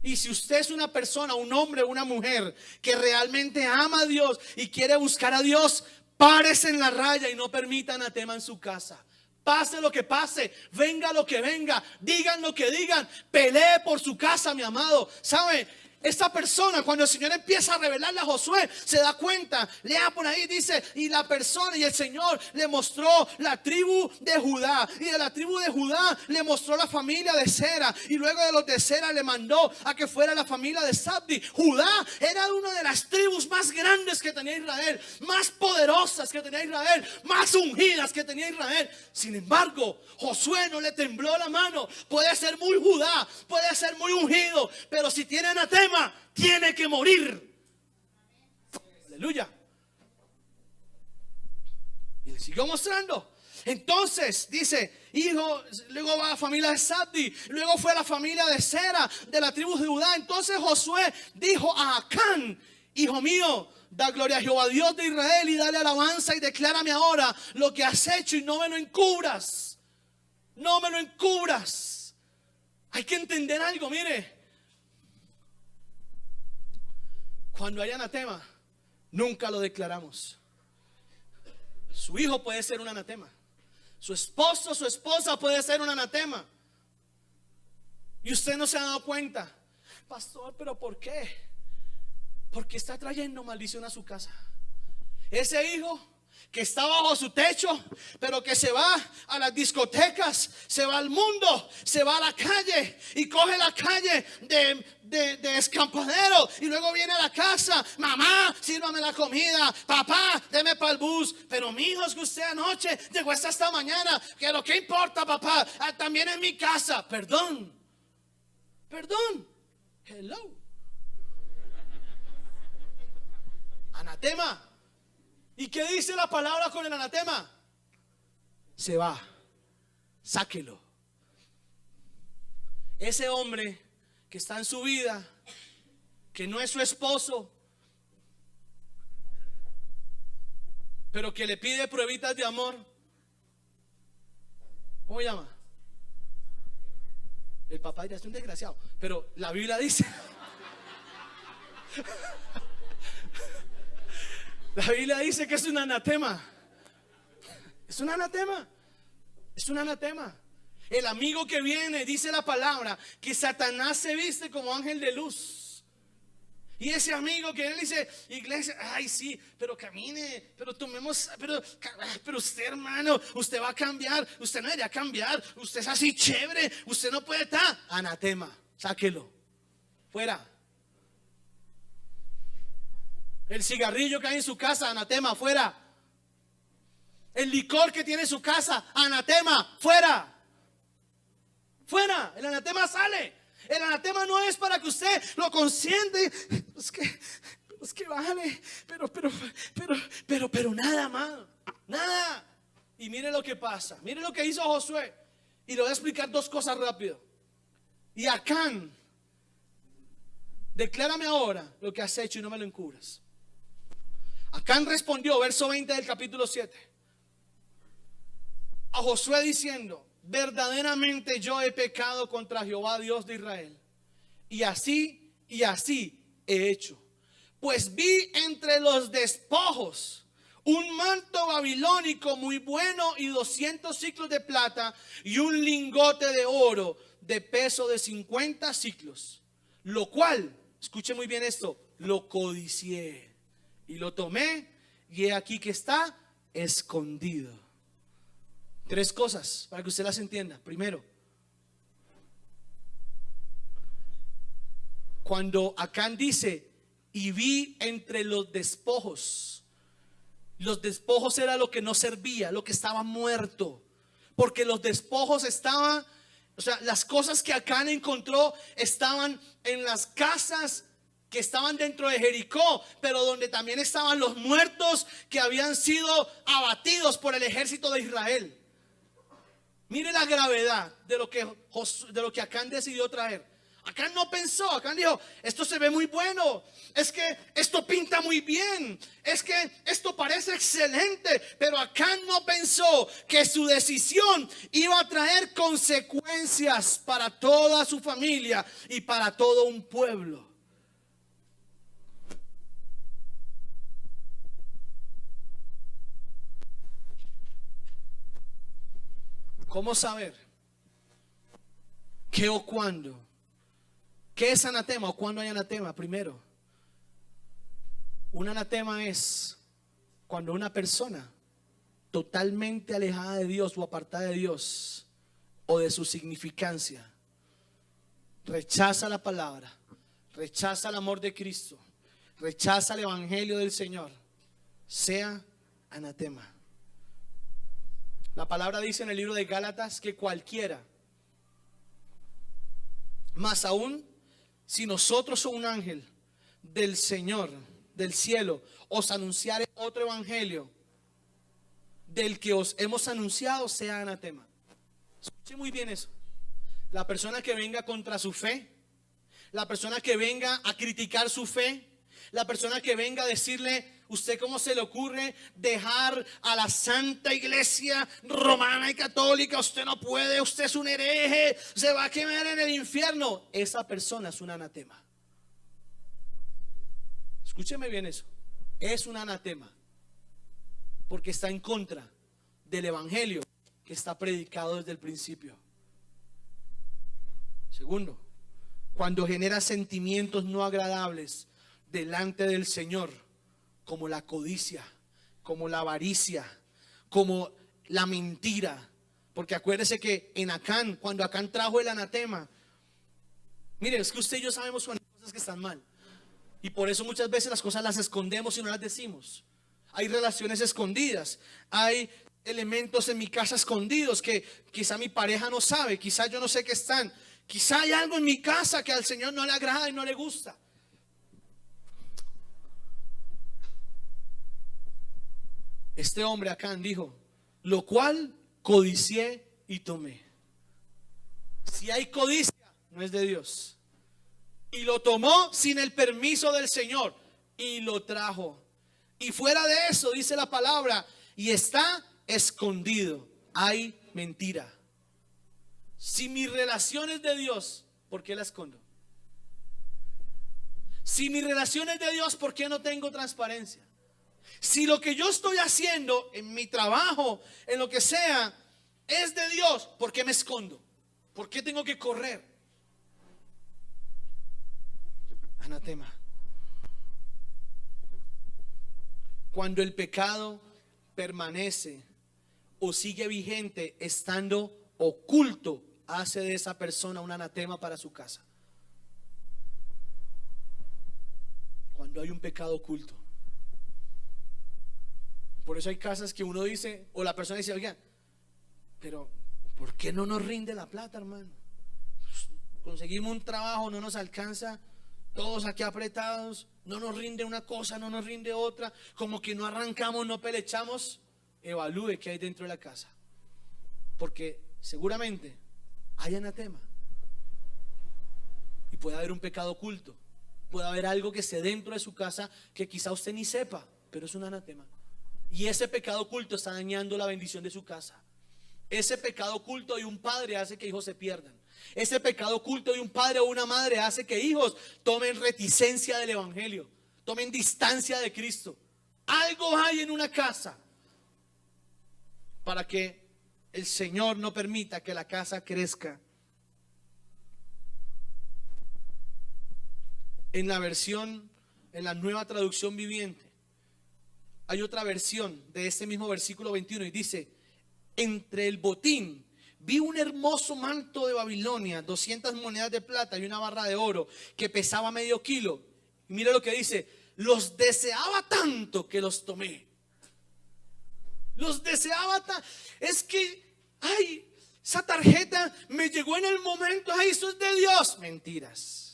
Y si usted es una persona, un hombre o una mujer que realmente ama a Dios y quiere buscar a Dios, párese en la raya y no permita anatema en su casa. Pase lo que pase, venga lo que venga, digan lo que digan, pelee por su casa, mi amado. ¿Sabe? Esta persona, cuando el Señor empieza a revelarle a Josué, se da cuenta, lea por ahí, dice: y la persona, y el Señor le mostró la tribu de Judá, y de la tribu de Judá le mostró la familia de Sera, y luego de los de Sera le mandó a que fuera la familia de Zabdi. Judá era una de las tribus más grandes que tenía Israel, más poderosas que tenía Israel, más ungidas que tenía Israel. Sin embargo, Josué no le tembló la mano. Puede ser muy Judá, puede ser muy ungido, pero si tiene anatema, tiene que morir. Aleluya. Y le siguió mostrando. Entonces dice: hijo, luego va a la familia de Zabdi, luego fue a la familia de Sera, de la tribu de Judá. Entonces Josué dijo a Acán: hijo mío, da gloria a Jehová Dios de Israel, y dale alabanza, y declárame ahora lo que has hecho, y no me lo encubras. No me lo encubras. Hay que entender algo, mire. Cuando hay anatema, nunca lo declaramos. Su hijo puede ser un anatema. Su esposo, su esposa puede ser un anatema. Y usted no se ha dado cuenta. Pastor, ¿pero por qué? Porque está trayendo maldición a su casa. Ese hijo que está bajo su techo, pero que se va a las discotecas, se va al mundo, se va a la calle y coge la calle de escampadero, y luego viene a la casa: mamá, sírvame la comida, papá, deme para el bus. Pero mi hijo, es que usted anoche llegó hasta esta mañana, que lo que importa, papá, también en mi casa. Perdón, hello, anatema. ¿Y qué dice la palabra con el anatema? Se va, sáquelo. Ese hombre que está en su vida, que no es su esposo, pero que le pide pruebitas de amor, ¿cómo se llama? El papá dirá: es un desgraciado, pero la Biblia dice la Biblia dice que es un anatema. Es un anatema. Es un anatema. El amigo que viene, dice la palabra, que Satanás se viste como ángel de luz. Y ese amigo que él dice: iglesia, ay sí, pero camine, pero tomemos, pero usted, hermano, usted va a cambiar, usted no debería cambiar, usted es así chévere, usted no puede estar. Anatema, sáquelo, fuera. El cigarrillo que hay en su casa, anatema, fuera. El licor que tiene en su casa, anatema, fuera. Fuera, el anatema sale. El anatema no es para que usted lo consiente. Es que vale, pero nada más, nada. Y mire lo que pasa, mire lo que hizo Josué. Y le voy a explicar dos cosas rápido. Y Acán: declárame ahora lo que has hecho y no me lo encubras. Acán respondió, verso 20 del capítulo 7, a Josué diciendo: verdaderamente yo he pecado contra Jehová Dios de Israel, y así he hecho. Pues vi entre los despojos un manto babilónico muy bueno y 200 siclos de plata y un lingote de oro de peso de 50 siclos, lo cual, escuche muy bien esto, lo codicié y lo tomé, y he aquí que está escondido. Tres cosas para que usted las entienda. Primero, cuando Acán dice: y vi entre los despojos era lo que no servía, lo que estaba muerto. Porque los despojos estaban, o sea, las cosas que Acán encontró estaban en las casas que estaban dentro de Jericó, pero donde también estaban los muertos que habían sido abatidos por el ejército de Israel. Mire la gravedad de lo que Acán decidió traer. Acán no pensó, Acán dijo: esto se ve muy bueno, es que esto pinta muy bien, es que esto parece excelente. Pero Acán no pensó que su decisión iba a traer consecuencias para toda su familia y para todo un pueblo. ¿Cómo saber qué o cuándo? ¿Qué es anatema o cuándo hay anatema? Primero, un anatema es cuando una persona totalmente alejada de Dios o apartada de Dios o de su significancia rechaza la palabra, rechaza el amor de Cristo, rechaza el evangelio del Señor, sea anatema. La palabra dice en el libro de Gálatas que cualquiera, más aún si nosotros o un ángel del Señor, del cielo, os anunciare otro evangelio del que os hemos anunciado, sea anatema. Escuche muy bien eso. La persona que venga contra su fe, la persona que venga a criticar su fe, la persona que venga a decirle: ¿Usted cómo se le ocurre dejar a la Santa Iglesia romana y católica? Usted no puede, usted es un hereje, se va a quemar en el infierno. Esa persona es un anatema. Escúcheme bien eso. Es un anatema, porque está en contra del evangelio que está predicado desde el principio. Segundo, cuando genera sentimientos no agradables delante del Señor, como la codicia, como la avaricia, como la mentira. Porque acuérdese que en Acán, cuando Acán trajo el anatema, mire, es que usted y yo sabemos cuando hay cosas que están mal, y por eso muchas veces las cosas las escondemos y no las decimos. Hay relaciones escondidas, hay elementos en mi casa escondidos que quizá mi pareja no sabe, quizá yo no sé que están, quizá hay algo en mi casa que al Señor no le agrada y no le gusta. Este hombre Acán dijo: lo cual codicié y tomé. Si hay codicia, no es de Dios. Y lo tomó sin el permiso del Señor y lo trajo. Y fuera de eso dice la palabra, y está escondido. Hay mentira. Si mi relación es de Dios, ¿por qué la escondo? Si mi relación es de Dios, ¿por qué no tengo transparencia? Si lo que yo estoy haciendo en mi trabajo, en lo que sea, es de Dios, ¿por qué me escondo? ¿Por qué tengo que correr? Anatema. Cuando el pecado permanece o sigue vigente estando oculto, hace de esa persona un anatema para su casa. Cuando hay un pecado oculto. Por eso hay casas que uno dice, o la persona dice: oiga, pero ¿por qué no nos rinde la plata, hermano? Conseguimos un trabajo, no nos alcanza, todos aquí apretados, no nos rinde una cosa, no nos rinde otra, como que no arrancamos, no pelechamos. Evalúe qué hay dentro de la casa, porque seguramente hay anatema, y puede haber un pecado oculto, puede haber algo que esté dentro de su casa que quizá usted ni sepa, pero es un anatema. Y ese pecado oculto está dañando la bendición de su casa. Ese pecado oculto de un padre hace que hijos se pierdan. Ese pecado oculto de un padre o una madre hace que hijos tomen reticencia del evangelio, tomen distancia de Cristo. Algo hay en una casa para que el Señor no permita que la casa crezca. En la nueva traducción viviente, hay otra versión de este mismo versículo 21 y dice: entre el botín vi un hermoso manto de Babilonia, 200 monedas de plata y una barra de oro que pesaba medio kilo. Y mira lo que dice: los deseaba tanto que los tomé. Los deseaba tanto. Es que, ay, esa tarjeta me llegó en el momento. Ay, eso es de Dios. Mentiras.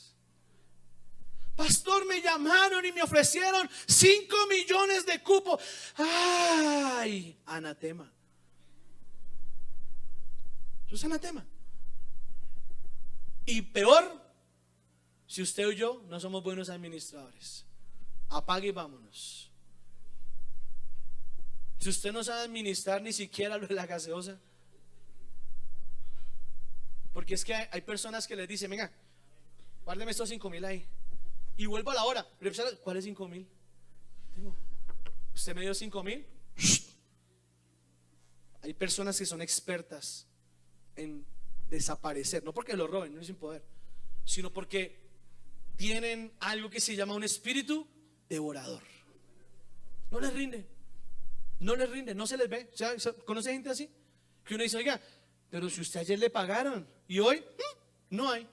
Pastor, me llamaron y me ofrecieron 5 millones de cupos. Ay, anatema. Eso es anatema. Y peor, si usted o yo no somos buenos administradores. Apague y vámonos. Si usted no sabe administrar ni siquiera lo de la gaseosa. Porque es que hay personas que les dicen: venga, guárdeme estos 5,000 ahí. Y vuelvo a la hora. ¿Cuál es 5,000? ¿Usted me dio 5,000? Hay personas que son expertas en desaparecer, no porque lo roben, no es sin poder, sino porque tienen algo que se llama un espíritu devorador. No les rinde, no les rinde, no se les ve. ¿Conoce gente así? Que uno dice: oiga, pero si usted ayer le pagaron y hoy no hay.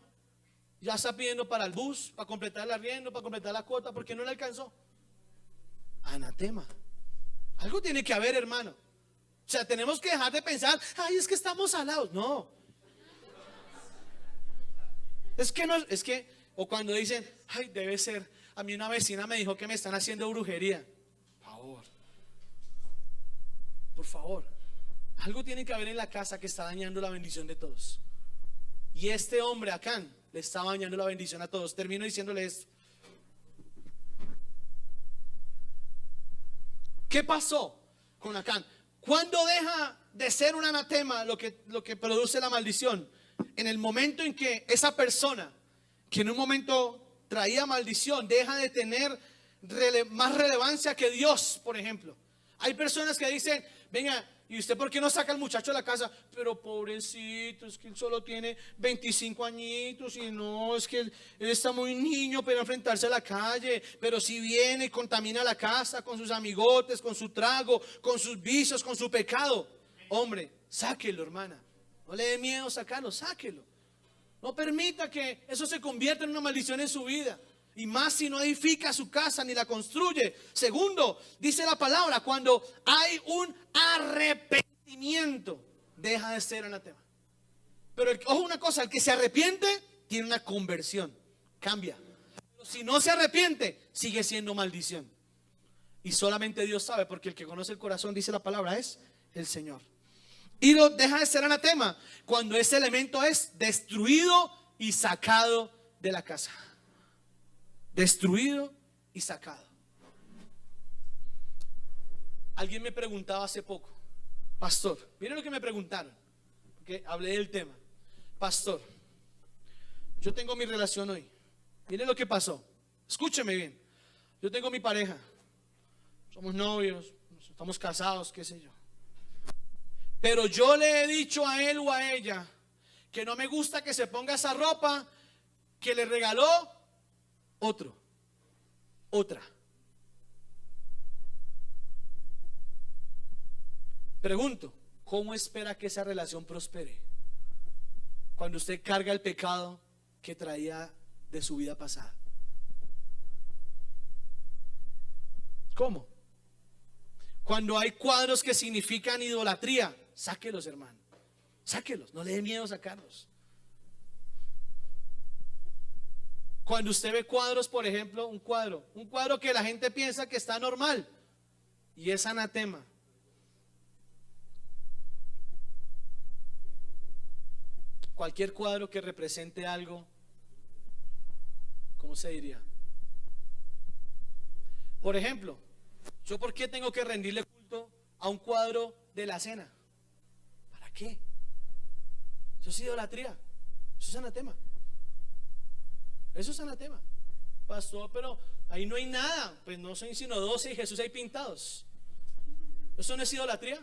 Ya está pidiendo para el bus, para completar el arriendo, para completar la cuota, porque no le alcanzó. Anatema. Algo tiene que haber, hermano. O sea, tenemos que dejar de pensar: ay, es que estamos salados. No. Es que no, es que, o cuando dicen: ay, debe ser, a mí una vecina me dijo que me están haciendo brujería. Por favor. Por favor. Algo tiene que haber en la casa que está dañando la bendición de todos. Y este hombre Acán le está dañando la bendición a todos. Termino diciéndole esto. ¿Qué pasó con Acán? ¿Cuándo deja de ser un anatema lo que produce la maldición? En el momento en que esa persona, que en un momento traía maldición, deja de tener más relevancia que Dios, por ejemplo. Hay personas que dicen, venga, ¿y usted por qué no saca al muchacho de la casa? Pero pobrecito, es que él solo tiene 25 añitos y no, es que él está muy niño para enfrentarse a la calle. Pero si viene y contamina la casa con sus amigotes, con su trago, con sus vicios, con su pecado. Hombre, sáquelo, hermana. No le dé miedo sacarlo, sáquelo. No permita que eso se convierta en una maldición en su vida. Y más si no edifica su casa ni la construye. Segundo, dice la palabra, cuando hay un arrepentimiento, deja de ser anatema. Pero ojo una cosa, el que se arrepiente tiene una conversión, cambia. Pero si no se arrepiente, sigue siendo maldición. Y solamente Dios sabe, porque el que conoce el corazón, dice la palabra, es el Señor. Y lo deja de ser anatema cuando ese elemento es destruido y sacado de la casa. Destruido y sacado. Alguien me preguntaba hace poco, pastor, miren lo que me preguntaron, porque hablé del tema. Pastor, yo tengo mi relación hoy. Miren lo que pasó. Escúcheme bien. Yo tengo mi pareja. Somos novios, estamos casados, qué sé yo. Pero yo le he dicho a él o a ella que no me gusta que se ponga esa ropa que le regaló otra. Pregunto, ¿cómo espera que esa relación prospere cuando usted carga el pecado que traía de su vida pasada? ¿Cómo? Cuando hay cuadros que significan idolatría, sáquelos, hermano. Sáquelos, no le dé miedo sacarlos. Cuando usted ve cuadros, por ejemplo, un cuadro que la gente piensa que está normal y es anatema. Cualquier cuadro que represente algo, ¿cómo se diría? Por ejemplo, ¿yo por qué tengo que rendirle culto a un cuadro de la cena? ¿Para qué? Eso es idolatría. Eso es anatema. Eso es anatema. Pastor, pero ahí no hay nada. Pues no son sino 12 y Jesús ahí pintados. ¿Eso no es idolatría?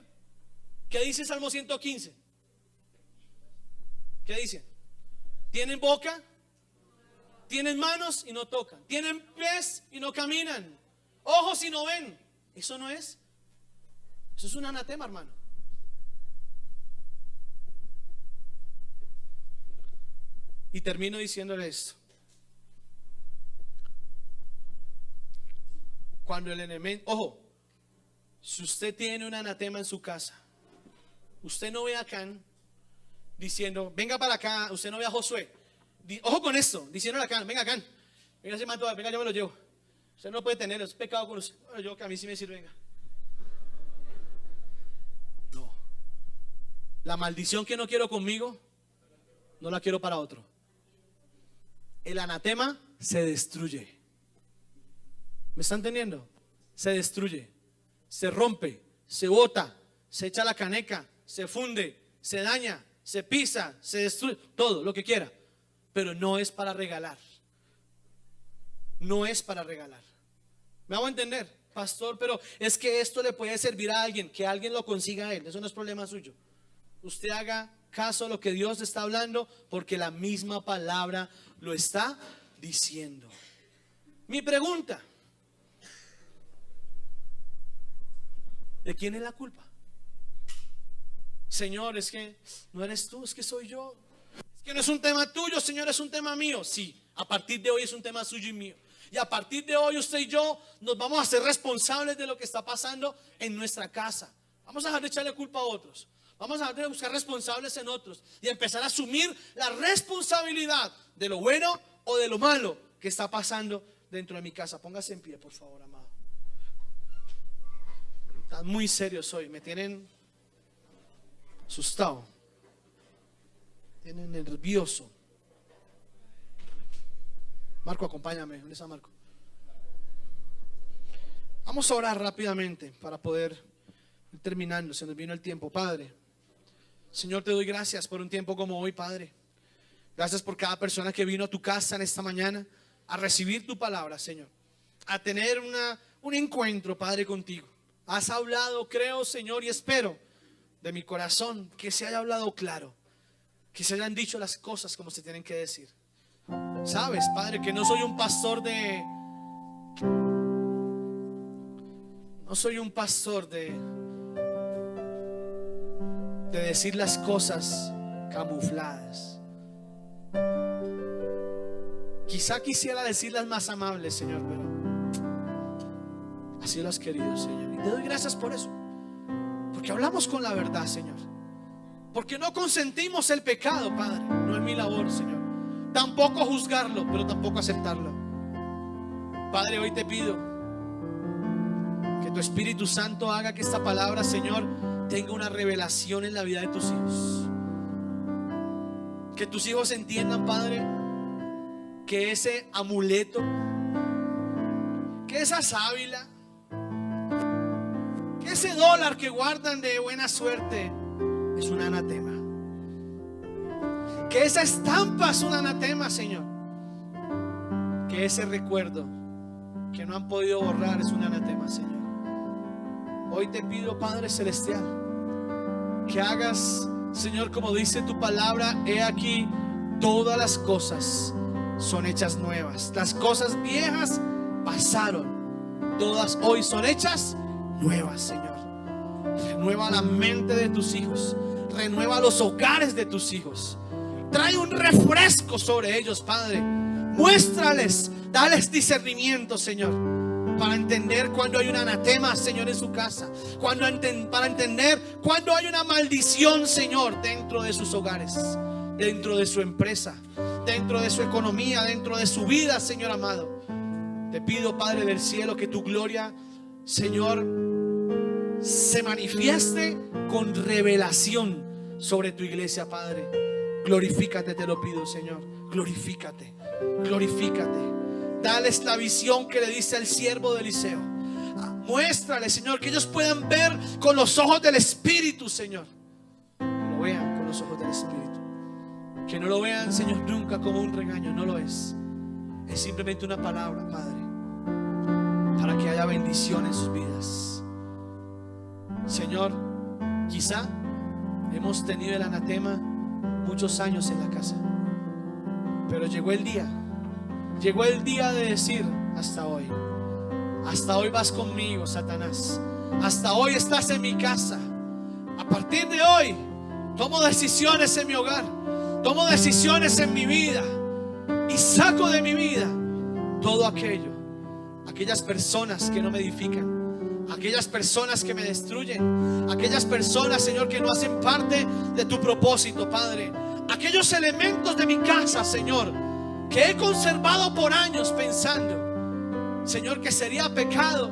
¿Qué dice Salmo 115? ¿Qué dice? Tienen boca, tienen manos y no tocan, tienen pies y no caminan, ojos y no ven. Eso no es. Eso es un anatema, hermano. Y termino diciéndole esto. Cuando el enemigo, ojo, si usted tiene un anatema en su casa, usted no ve a Acán diciendo, venga para acá. Usted no ve a Josué, ojo con esto, diciéndole a Acán, venga Acán, venga ese manto, venga yo me lo llevo. Usted no puede tener, es pecado con usted. Bueno, yo que a mí sí me sirve, venga. No. La maldición que no quiero conmigo, no la quiero para otro. El anatema se destruye. ¿Me están entendiendo? Se destruye, se rompe, se bota, se echa la caneca, se funde, se daña, se pisa, se destruye, todo lo que quiera. Pero no es para regalar. No es para regalar. ¿Me hago entender? Pastor, pero es que esto le puede servir a alguien, que alguien lo consiga a él. Eso no es problema suyo. Usted haga caso a lo que Dios está hablando, porque la misma palabra lo está diciendo. Mi pregunta: ¿de quién es la culpa? Señor, es que no eres tú, es que soy yo. Es que no es un tema tuyo, Señor, es un tema mío. Sí, a partir de hoy es un tema suyo y mío. Y a partir de hoy usted y yo nos vamos a ser responsables de lo que está pasando en nuestra casa. Vamos a dejar de echarle culpa a otros. Vamos a dejar de buscar responsables en otros y empezar a asumir la responsabilidad de lo bueno o de lo malo que está pasando dentro de mi casa. Póngase en pie, por favor, amado. Están muy serios hoy, me tienen asustado, me tienen nervioso. Marco, acompáñame. ¿Dónde está Marco? Vamos a orar rápidamente para poder ir terminando. Se nos vino el tiempo. Padre, Señor, te doy gracias por un tiempo como hoy, Padre. Gracias por cada persona que vino a tu casa en esta mañana a recibir tu palabra, Señor, a tener un encuentro, Padre, contigo. Has hablado, creo, Señor, y espero de mi corazón que se haya hablado claro, que se hayan dicho las cosas como se tienen que decir. Sabes, Padre, que no soy un pastor de decir las cosas camufladas. Quizá quisiera decirlas más amables, Señor, pero así lo has querido, Señor. Y te doy gracias por eso, porque hablamos con la verdad, Señor, porque no consentimos el pecado, Padre. No es mi labor, Señor, tampoco juzgarlo, pero tampoco aceptarlo. Padre, hoy te pido que tu Espíritu Santo haga que esta palabra, Señor, tenga una revelación en la vida de tus hijos. Que tus hijos entiendan, Padre, que ese amuleto, que esa sábila, que ese dólar que guardan de buena suerte es un anatema. Que esa estampa es un anatema, Señor. Que ese recuerdo que no han podido borrar es un anatema, Señor. Hoy te pido, Padre Celestial, que hagas, Señor, como dice tu palabra: he aquí, todas las cosas son hechas nuevas. Las cosas viejas pasaron, todas hoy son hechas nuevas, Señor. Renueva la mente de tus hijos, renueva los hogares de tus hijos. Trae un refresco sobre ellos, Padre. Muéstrales, dales discernimiento, Señor, para entender cuando hay un anatema, Señor, en su casa, para entender cuando hay una maldición, Señor, dentro de sus hogares, dentro de su empresa, dentro de su economía, dentro de su vida, Señor amado. Te pido, Padre del cielo, que tu gloria, Señor, se manifieste con revelación sobre tu iglesia, Padre. Glorifícate, te lo pido, Señor. Glorifícate, glorifícate. Dales la visión que le dice al siervo de Eliseo. Muéstrale, Señor, que ellos puedan ver con los ojos del Espíritu, Señor. Que lo vean con los ojos del Espíritu. Que no lo vean, Señor, nunca como un regaño. No lo es. Es simplemente una palabra, Padre, para que haya bendición en sus vidas. Señor, quizá hemos tenido el anatema muchos años en la casa, pero llegó el día de decir: hasta hoy vas conmigo, Satanás. Hasta hoy estás en mi casa. A partir de hoy tomo decisiones en mi hogar, tomo decisiones en mi vida y saco de mi vida todo aquellas personas que no me edifican, aquellas personas que me destruyen, aquellas personas, Señor, que no hacen parte de tu propósito, Padre. Aquellos elementos de mi casa, Señor, que he conservado por años pensando, Señor, que sería pecado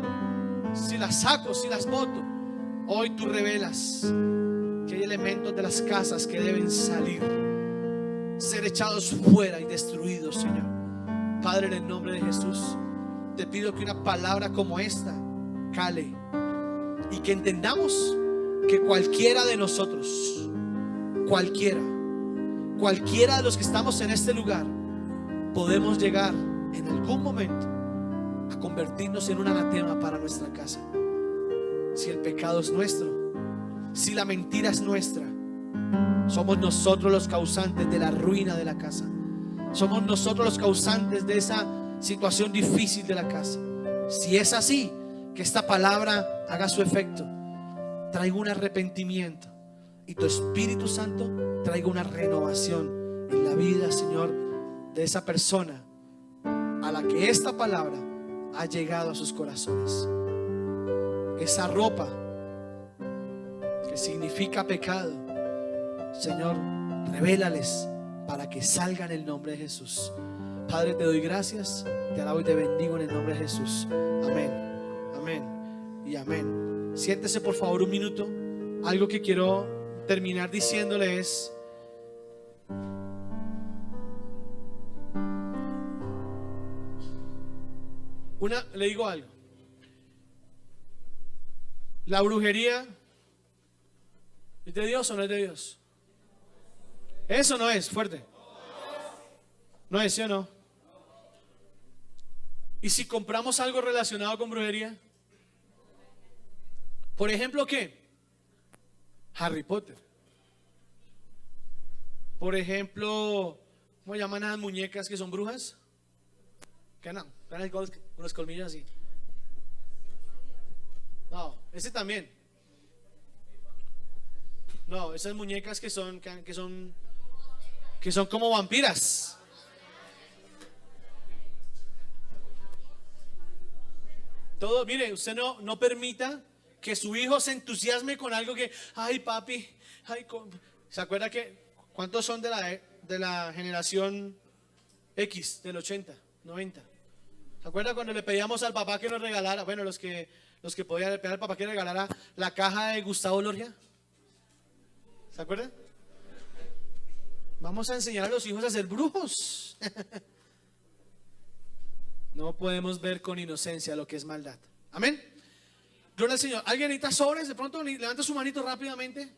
si las saco, si las boto. Hoy tú revelas que hay elementos de las casas que deben salir, ser echados fuera y destruidos, Señor. Padre, en el nombre de Jesús, te pido que una palabra como esta cale y que entendamos que cualquiera de nosotros, cualquiera de los que estamos en este lugar, podemos llegar en algún momento a convertirnos en un anatema para nuestra casa. Si el pecado es nuestro, si la mentira es nuestra, somos nosotros los causantes de la ruina de la casa. Somos nosotros los causantes de esa situación difícil de la casa. Si es así, que esta palabra haga su efecto, traiga un arrepentimiento y tu Espíritu Santo traiga una renovación en la vida, Señor, de esa persona a la que esta palabra ha llegado a sus corazones. Esa ropa que significa pecado, Señor, revélales para que salga en el nombre de Jesús. Padre, te doy gracias, te alabo y te bendigo en el nombre de Jesús. Amén, amén y amén. Siéntese por favor un minuto. Algo que quiero terminar diciéndole es: le digo algo. La brujería, ¿es de Dios o no es de Dios? Eso no es fuerte. No es, ¿sí o no? ¿Y si compramos algo relacionado con brujería? Por ejemplo, ¿qué? Harry Potter. Por ejemplo, ¿cómo llaman a las muñecas que son brujas? ¿Qué no? Con los colmillos así. No, ese también. No, esas muñecas que son como vampiras. Todo, mire, usted no permita que su hijo se entusiasme con algo que, ay papi, ¿se acuerda cuántos son de la generación X, del 80, 90? ¿Se acuerda cuando le pedíamos al papá que nos regalara, bueno, los que podían pedir al papá que regalara la caja de Gustavo Loria? ¿Se acuerdan? Vamos a enseñar a los hijos a ser brujos. No podemos ver con inocencia lo que es maldad. Amén. Gloria al Señor. ¿Alguien necesita sobres? De pronto levanta su manito rápidamente.